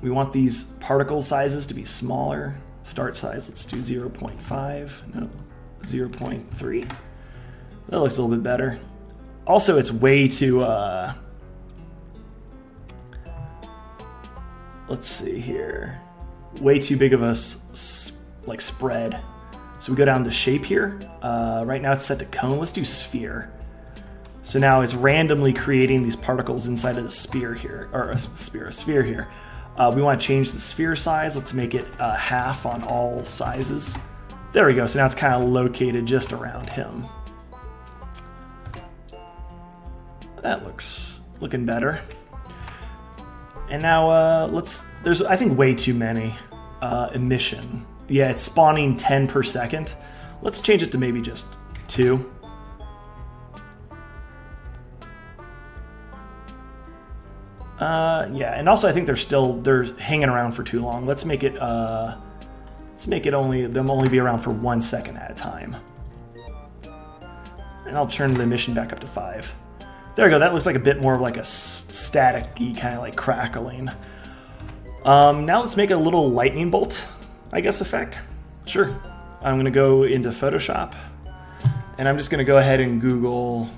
We want these particle sizes to be smaller. Start size, let's do 0.5. No, 0.3. That looks a little bit better. Also, it's way too... let's see here. Way too big of a like spread. So we go down to shape here. Right now it's set to cone. Let's do sphere. So now it's randomly creating these particles inside of the sphere here, or a sphere here. We want to change the sphere size. Let's make it half on all sizes. There we go. So now it's kind of located just around him. That looks looking better. And now there's I think way too many emission. Yeah, it's spawning 10 per second. Let's change it to maybe just 2. Yeah, and also I think they're hanging around for too long. Let's make it only be around for 1 second at a time. And I'll turn the emission back up to 5. There we go. That looks like a bit more of like a static-y kind of like crackling. Now let's make a little lightning bolt, I guess, effect. Sure. I'm going to go into Photoshop, and I'm just going to go ahead and Google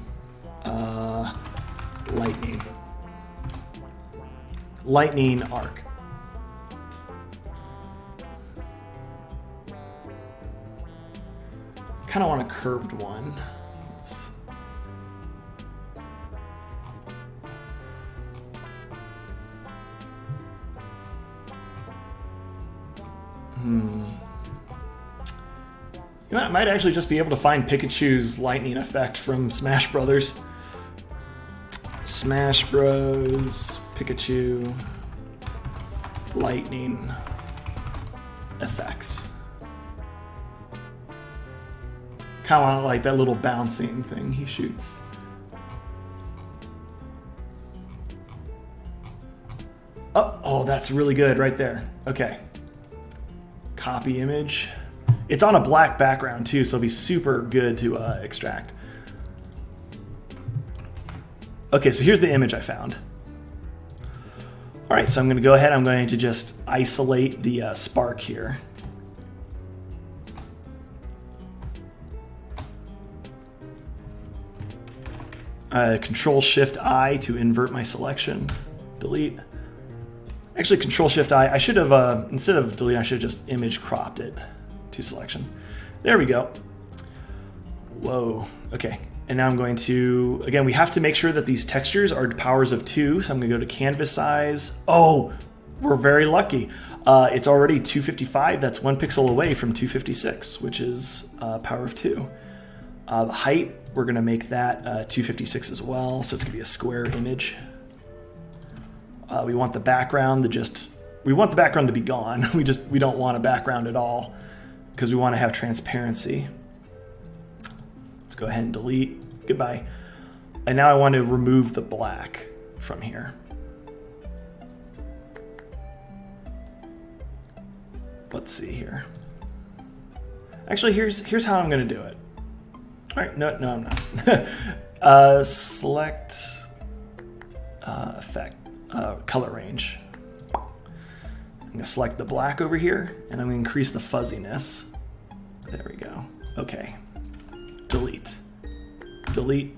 lightning arc. Kind of want a curved one. You might actually just be able to find Pikachu's lightning effect from Smash Brothers. Smash Bros. Pikachu lightning effects. Kind of like that little bouncing thing he shoots. Oh, that's really good right there. Okay. Copy image. It's on a black background too, so it'll be super good to extract. Okay, so here's the image I found. All right, so I'm going to go ahead. I'm going to just isolate the spark here. Control-Shift-I to invert my selection. Delete. Actually, Control-Shift-I. I should have, instead of delete, I should have just image cropped it to selection. There we go. Whoa. Okay. And now I'm going to, again, we have to make sure that these textures are powers of 2. So I'm going to go to canvas size. Oh, we're very lucky. It's already 255. That's 1 pixel away from 256, which is power of 2. The height, we're going to make that 256 as well. So it's going to be a square image. We want the background to be gone. We don't want a background at all because we want to have transparency. Let's go ahead and delete. Goodbye. And now I want to remove the black from here. Let's see here. Actually, here's how I'm going to do it. All right, no, I'm not. Select effect, color range. I'm going to select the black over here, and I'm going to increase the fuzziness. There we go. Okay. Delete. Delete.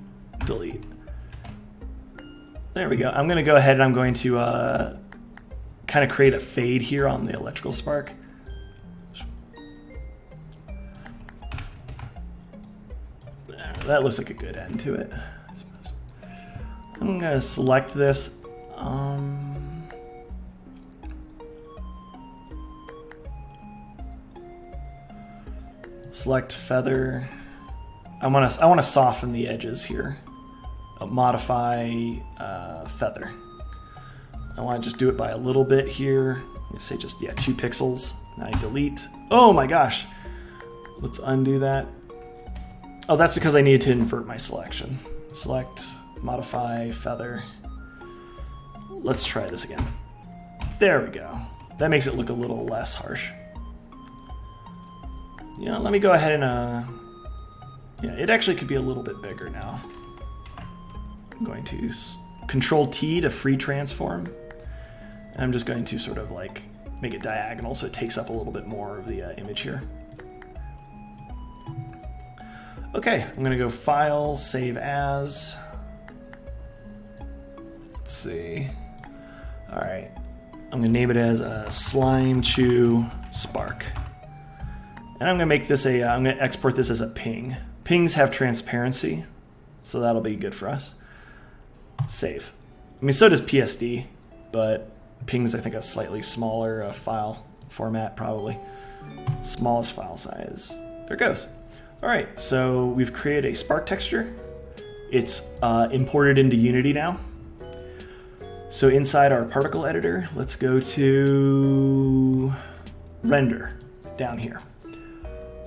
Delete. There we go. I'm going to go ahead and I'm going to kind of create a fade here on the electrical spark. That looks like a good end to it. I'm going to select this. Select feather. I want to soften the edges here. Modify feather. I want to just do it by a little bit here. Let's say just 2 pixels. Now I delete. Oh my gosh. Let's undo that. Oh, that's because I needed to invert my selection. Select, modify, feather. Let's try this again. There we go. That makes it look a little less harsh. Let me go ahead and it actually could be a little bit bigger now. I'm going to Control T to free transform. And I'm just going to sort of like make it diagonal so it takes up a little bit more of the image here. Okay, I'm going to go File, Save As. Let's see. All right, I'm going to name it as a Slime Chew Spark. And I'm going to make this I'm going to export this as a ping. Pings have transparency, so that'll be good for us. Save. I mean, so does PSD, but ping's, I think, a slightly smaller file format, probably. Smallest file size. There it goes. All right, so we've created a spark texture. It's imported into Unity now. So inside our particle editor, let's go to render down here.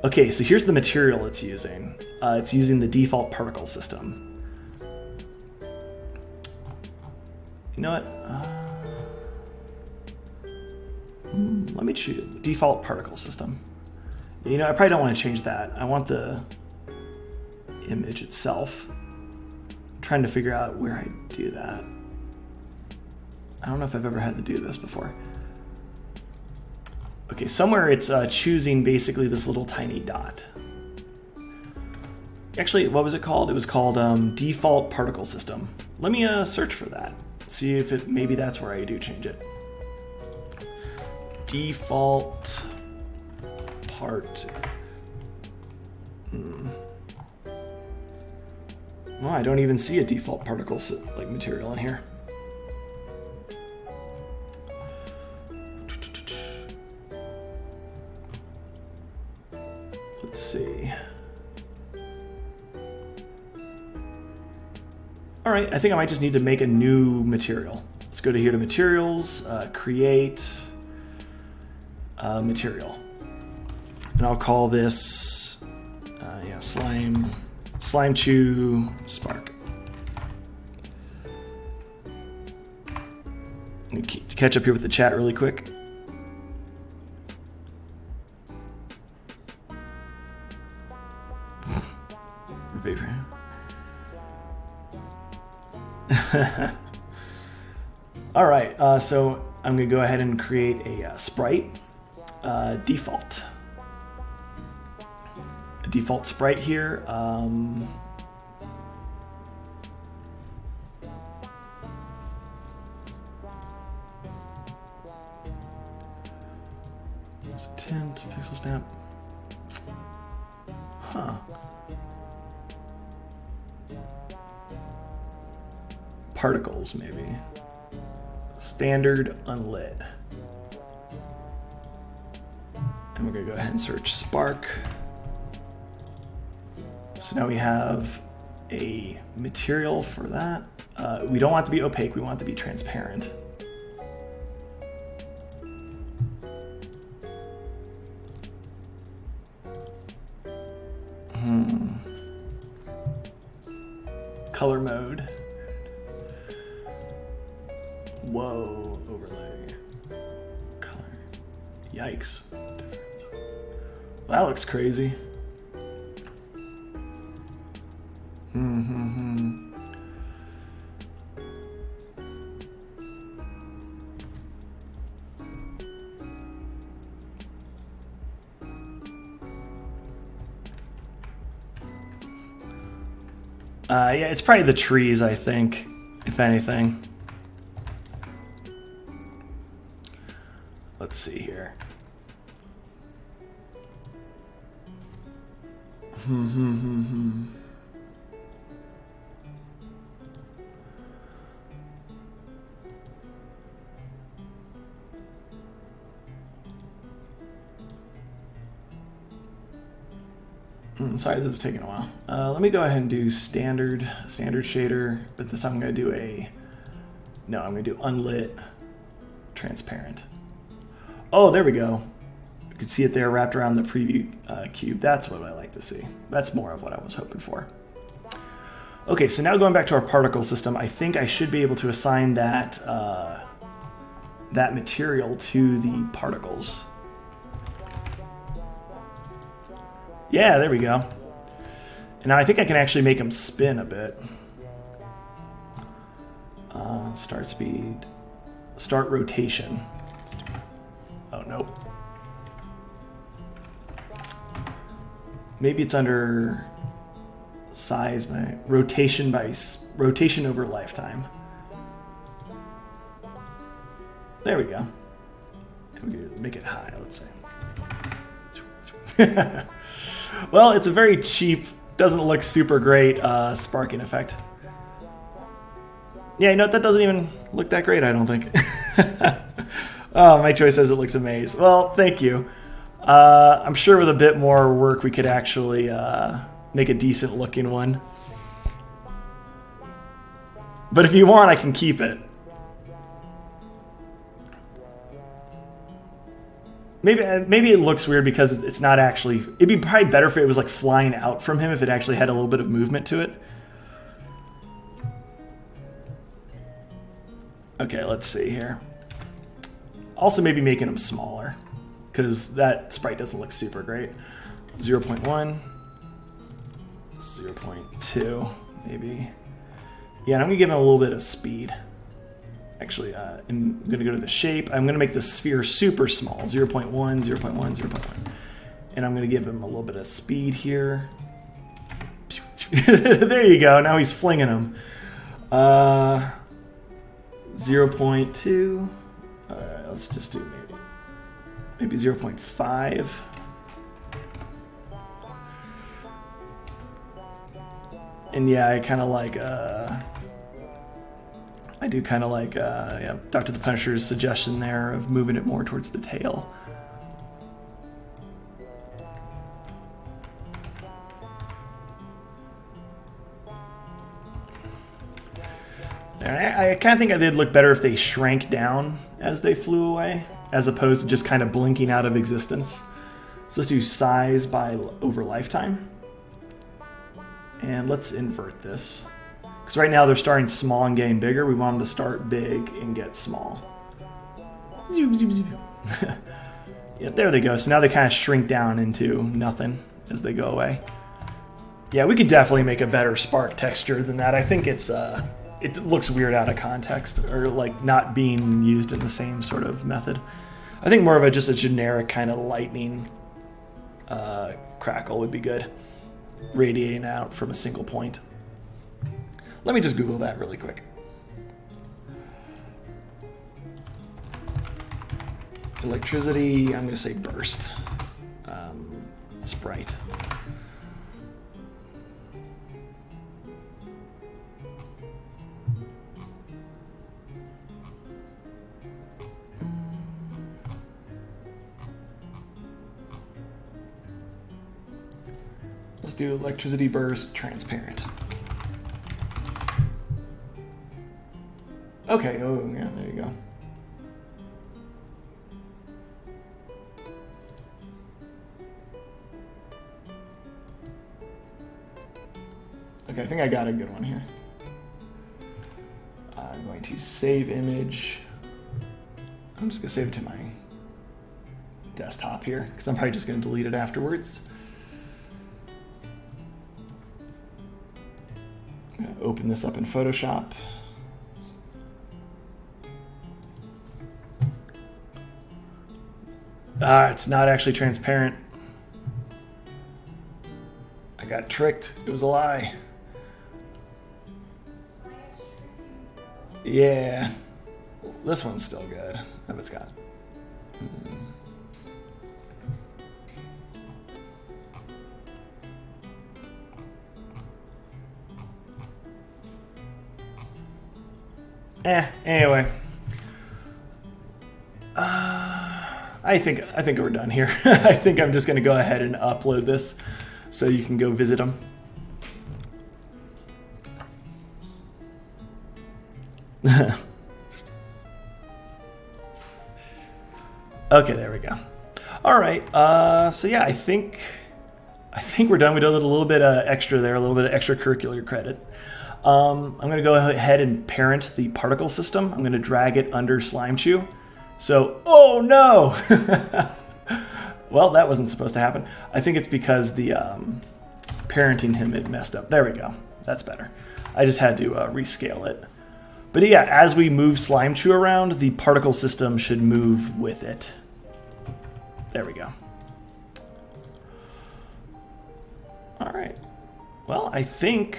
Okay, so here's the material it's using. It's using the default particle system. You know what? Let me choose default particle system. I probably don't want to change that. I want the image itself. I'm trying to figure out where I do that. I don't know if I've ever had to do this before. Okay, somewhere it's choosing basically this little tiny dot. Actually, what was it called? It was called default particle system. Let me search for that. See if maybe that's where I do change it. Default part. Well, I don't even see a default particle material in here. Let's see. All right, I think I might just need to make a new material. Let's go to here to materials, create material. And I'll call this slime chew spark. Let me catch up here with the chat really quick. favorite. All right, so I'm going to go ahead and create a sprite default. A default sprite here. There's a tint, pixel snap. Huh. Particles, maybe. Standard unlit. And we're going to go ahead and search Spark. So now we have a material for that. We don't want it to be opaque, we want it to be transparent. Color mode. Whoa, overlay. Color. Yikes. Well, that looks crazy. Yeah, it's probably the trees, I think, if anything. Let's see here. Sorry, this is taking a while. Let me go ahead and do standard shader, but this time I'm going to do I'm going to do unlit transparent. Oh, there we go. You can see it there wrapped around the preview cube. That's what I like to see. That's more of what I was hoping for. Okay, so now going back to our particle system, I think I should be able to assign that that material to the particles. Yeah, there we go. And now I think I can actually make them spin a bit. Start speed. Start rotation. Oh, nope. Maybe it's under size by rotation over lifetime. There we go. And we can make it high, let's say. Well, it's a very cheap, doesn't look super great sparking effect. Yeah, you know, that doesn't even look that great, I don't think. Oh, my choice says it looks amazing. Well, thank you. I'm sure with a bit more work we could actually make a decent looking one. But if you want, I can keep it. Maybe it looks weird because it's not actually... It'd be probably better if it was like flying out from him, if it actually had a little bit of movement to it. Okay, let's see here. Also maybe making him smaller, because that sprite doesn't look super great. 0.1, 0.2, maybe. Yeah, and I'm going to give him a little bit of speed. Actually, I'm going to go to the shape. I'm going to make the sphere super small, 0.1, 0.1, 0.1. And I'm going to give him a little bit of speed here. There you go. Now he's flinging them. 0.2. All right, let's just do maybe 0.5. And yeah, I kind of like... I do kind of like yeah, Dr. the Punisher's suggestion there of moving it more towards the tail. I kind of think they'd look better if they shrank down as they flew away, as opposed to just kind of blinking out of existence. So let's do size by over lifetime. And let's invert this. Because right now they're starting small and getting bigger. We want them to start big and get small. Zoom, zoom, zoom. Yeah, there they go. So now they kind of shrink down into nothing as they go away. Yeah, we could definitely make a better spark texture than that. I think it looks weird out of context, or like not being used in the same sort of method. I think more of just a generic kind of lightning crackle would be good, radiating out from a single point. Let me just Google that really quick. Electricity, I'm going to say burst. Sprite. Let's do electricity burst transparent. Okay, oh yeah, there you go. Okay, I think I got a good one here. I'm going to save image. I'm just going to save it to my desktop here, because I'm probably just going to delete it afterwards. I'm going to open this up in Photoshop. It's not actually transparent. I got tricked. It was a lie. Yeah. This one's still good. Oh, it's got. Anyway. I think we're done here. I think I'm just going to go ahead and upload this so you can go visit them. Okay, there we go. All right. So yeah, I think we're done. We did a little bit extra there, a little bit of extracurricular credit. I'm going to go ahead and parent the particle system. I'm going to drag it under Slimechew. So, oh no! Well, that wasn't supposed to happen. I think it's because the parenting him, it messed up. There we go. That's better. I just had to rescale it. But yeah, as we move Slimechew around, the particle system should move with it. There we go. All right. Well, I think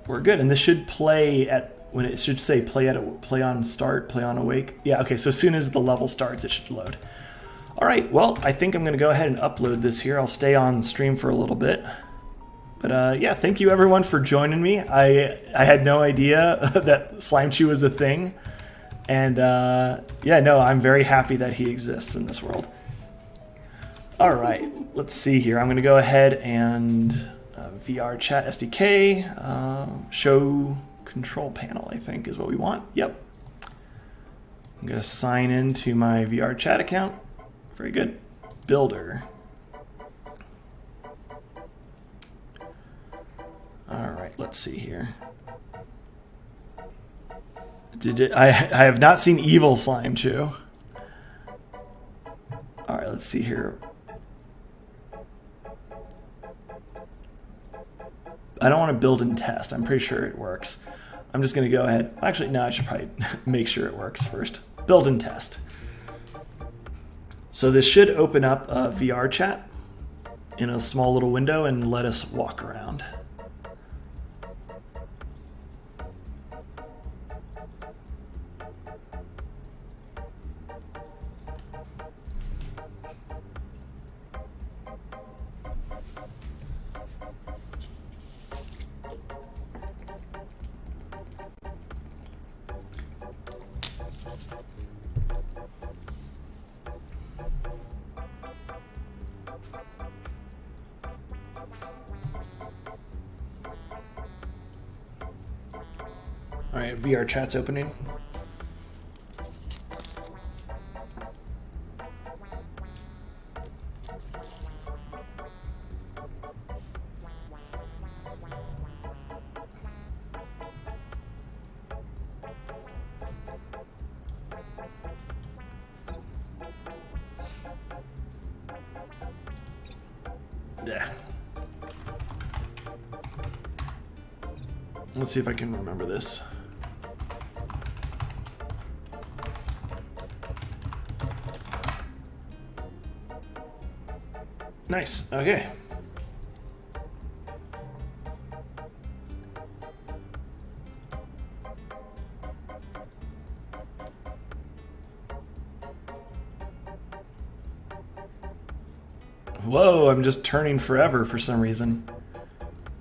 we're good. And this should play at, when it should say play on start, play on awake. Yeah, okay, so as soon as the level starts, it should load. All right, well, I think I'm going to go ahead and upload this here. I'll stay on stream for a little bit. But yeah, thank you everyone for joining me. I had no idea that Slimechew was a thing. And yeah, no, I'm very happy that he exists in this world. All right, let's see here. I'm going to go ahead and VR chat SDK, show control panel, I think is what we want. Yep. I'm going to sign into my VR chat account. Very good. Builder. All right, let's see here. I have not seen evil Slimechew. All right, let's see here. I don't want to build and test. I'm pretty sure it works. I'm just going to go ahead. Actually, no, I should probably make sure it works first. Build and test. So this should open up a VR chat in a small little window and let us walk around. All right, VR chat's opening. Yeah. Let's see if I can remember this. Nice. Okay. Whoa, I'm just turning forever for some reason.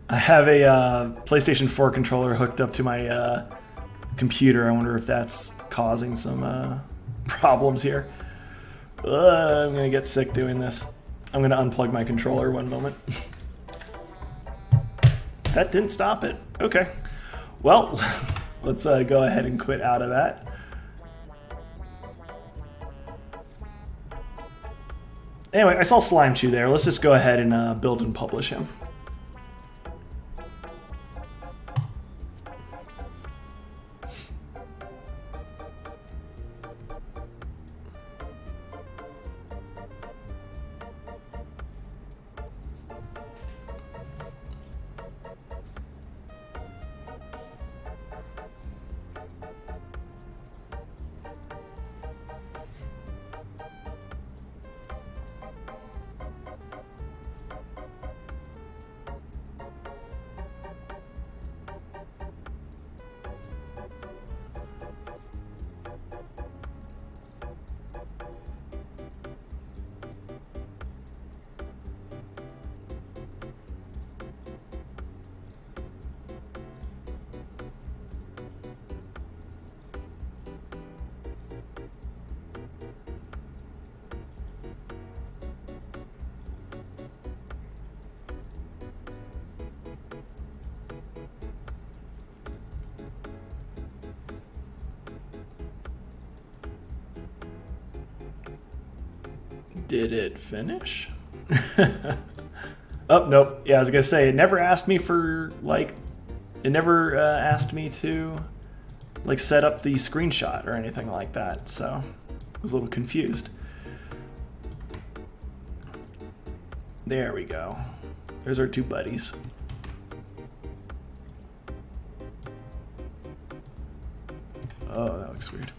I have a PlayStation 4 controller hooked up to my computer. I wonder if that's causing some problems here. I'm going to get sick doing this. I'm going to unplug my controller one moment. That didn't stop it. Okay. Well, let's go ahead and quit out of that. Anyway, I saw Slime Chew there. Let's just go ahead and build and publish him. Did it finish? Oh, nope. Yeah, I was going to say, it never asked me for, like, it never asked me to, like, set up the screenshot or anything like that, so I was a little confused. There we go. There's our two buddies. Oh, that looks weird.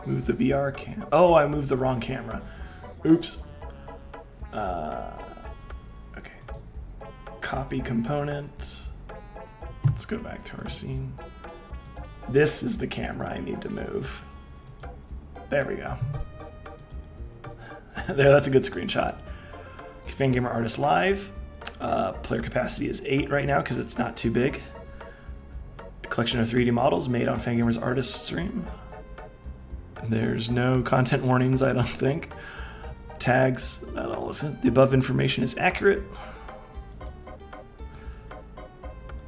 Move the VR cam. Oh, I moved the wrong camera. Oops. Okay. Copy component. Let's go back to our scene. This is the camera I need to move. There we go. There, that's a good screenshot. Fangamer Artist Live. Player capacity is 8 right now because it's not too big. A collection of 3D models made on Fangamer's artist stream. There's no content warnings, I don't think. Tags, that all is it. The above information is accurate.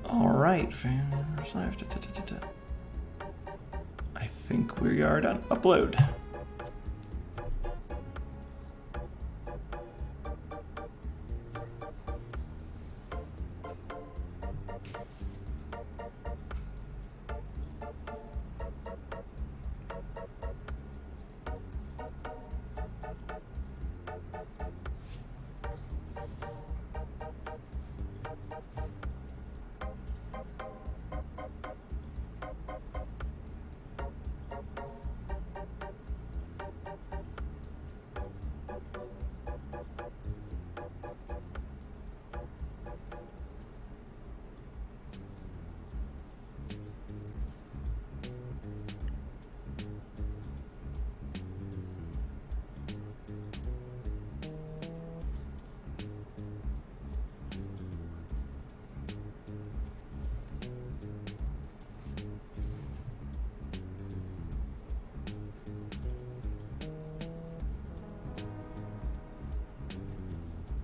All right, Fangamer's Live. I think we are done. Upload.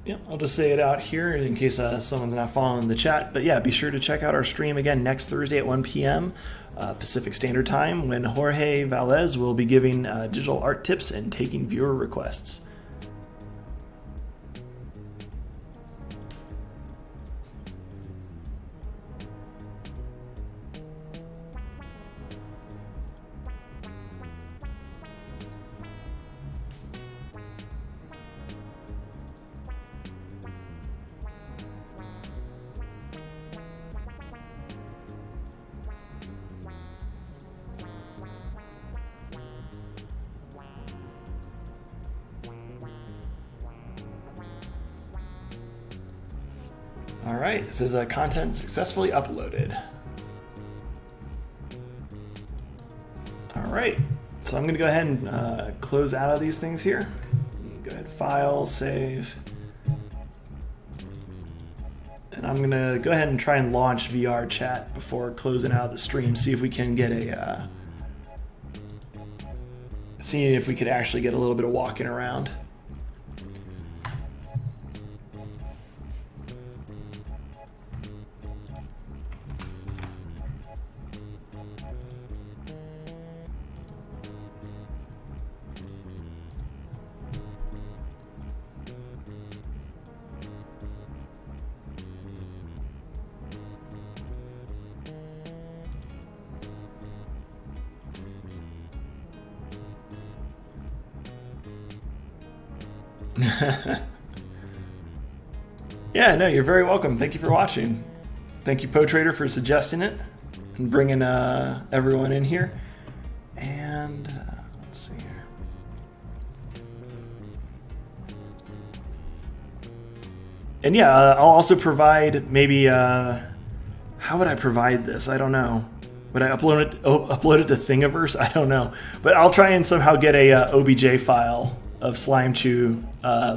Yeah, I'll just say it out here in case someone's not following the chat. But yeah, be sure to check out our stream again next Thursday at 1 p.m. Pacific Standard Time, when Jorge Valez will be giving digital art tips and taking viewer requests. All right, it says content successfully uploaded. All right, so I'm gonna go ahead and close out of these things here. Go ahead, file, save. And I'm gonna go ahead and try and launch VR chat before closing out the stream, see if we can get a, seeing if we could actually get a little bit of walking around. Yeah, no, you're very welcome. Thank you for watching. Thank you, PoTrader, for suggesting it and bringing everyone in here. And let's see here. And yeah, I'll also provide maybe, how would I provide this? I don't know. Would I upload it to Thingiverse? I don't know. But I'll try and somehow get a OBJ file of Slime Chew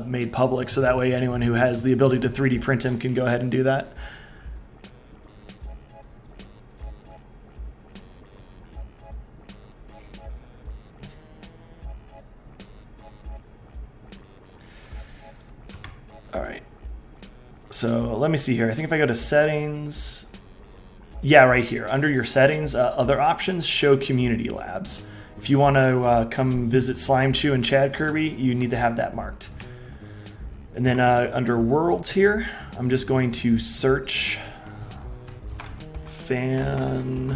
made public, so that way anyone who has the ability to 3D print him can go ahead and do that. All right. So let me see here. I think if I go to settings, yeah, right here, under your settings, other options, show community labs. If you want to come visit Slime Chew and Chad Kirby, you need to have that marked. And then under worlds here, I'm just going to search Fangamer.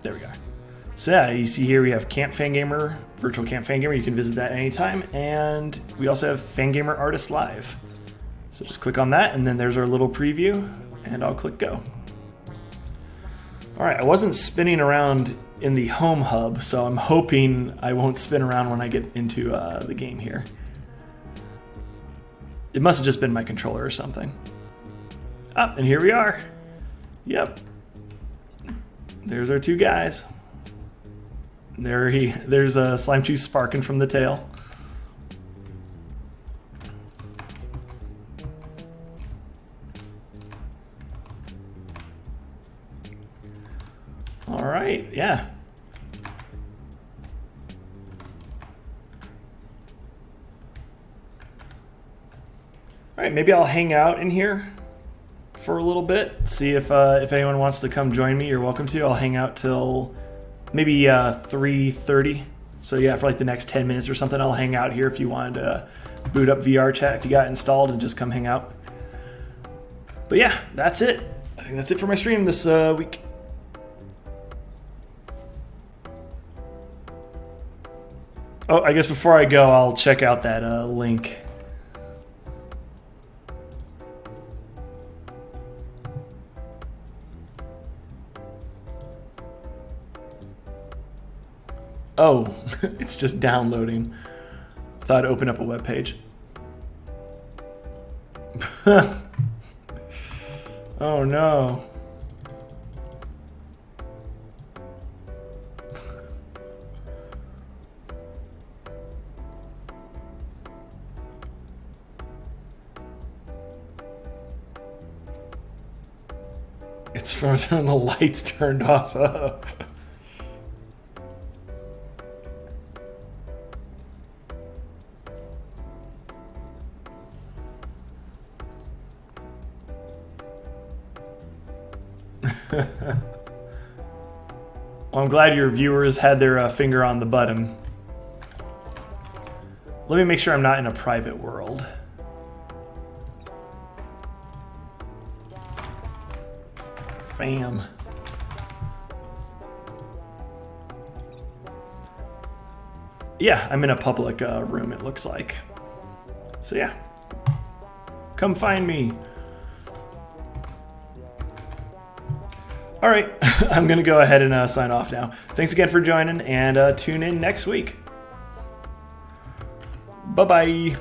There we go. So yeah, you see here we have Camp Fangamer, Virtual Camp Fangamer. You can visit that anytime. And we also have Fangamer Artist Live. So just click on that, and then there's our little preview, and I'll click go. All right, I wasn't spinning around in the home hub, so I'm hoping I won't spin around when I get into the game here. It must have just been my controller or something. Ah, and here we are. Yep. There's our two guys. There's a Slime Chew sparking from the tail. All right, yeah. All right, maybe I'll hang out in here for a little bit. See if anyone wants to come join me, you're welcome to. I'll hang out till maybe 3:30. So yeah, for like the next 10 minutes or something, I'll hang out here if you wanted to boot up VR chat if you got installed and just come hang out. But yeah, that's it. I think that's it for my stream this week. Oh, I guess before I go, I'll check out that link. Oh, it's just downloading. I thought I'd open up a web page. Oh no. It's from when the lights turned off. Well, I'm glad your viewers had their finger on the button. Let me make sure I'm not in a private world. Fam. Yeah, I'm in a public room, it looks like. So yeah, come find me. All right, I'm gonna go ahead and sign off now. Thanks again for joining, and tune in next week. Bye-bye.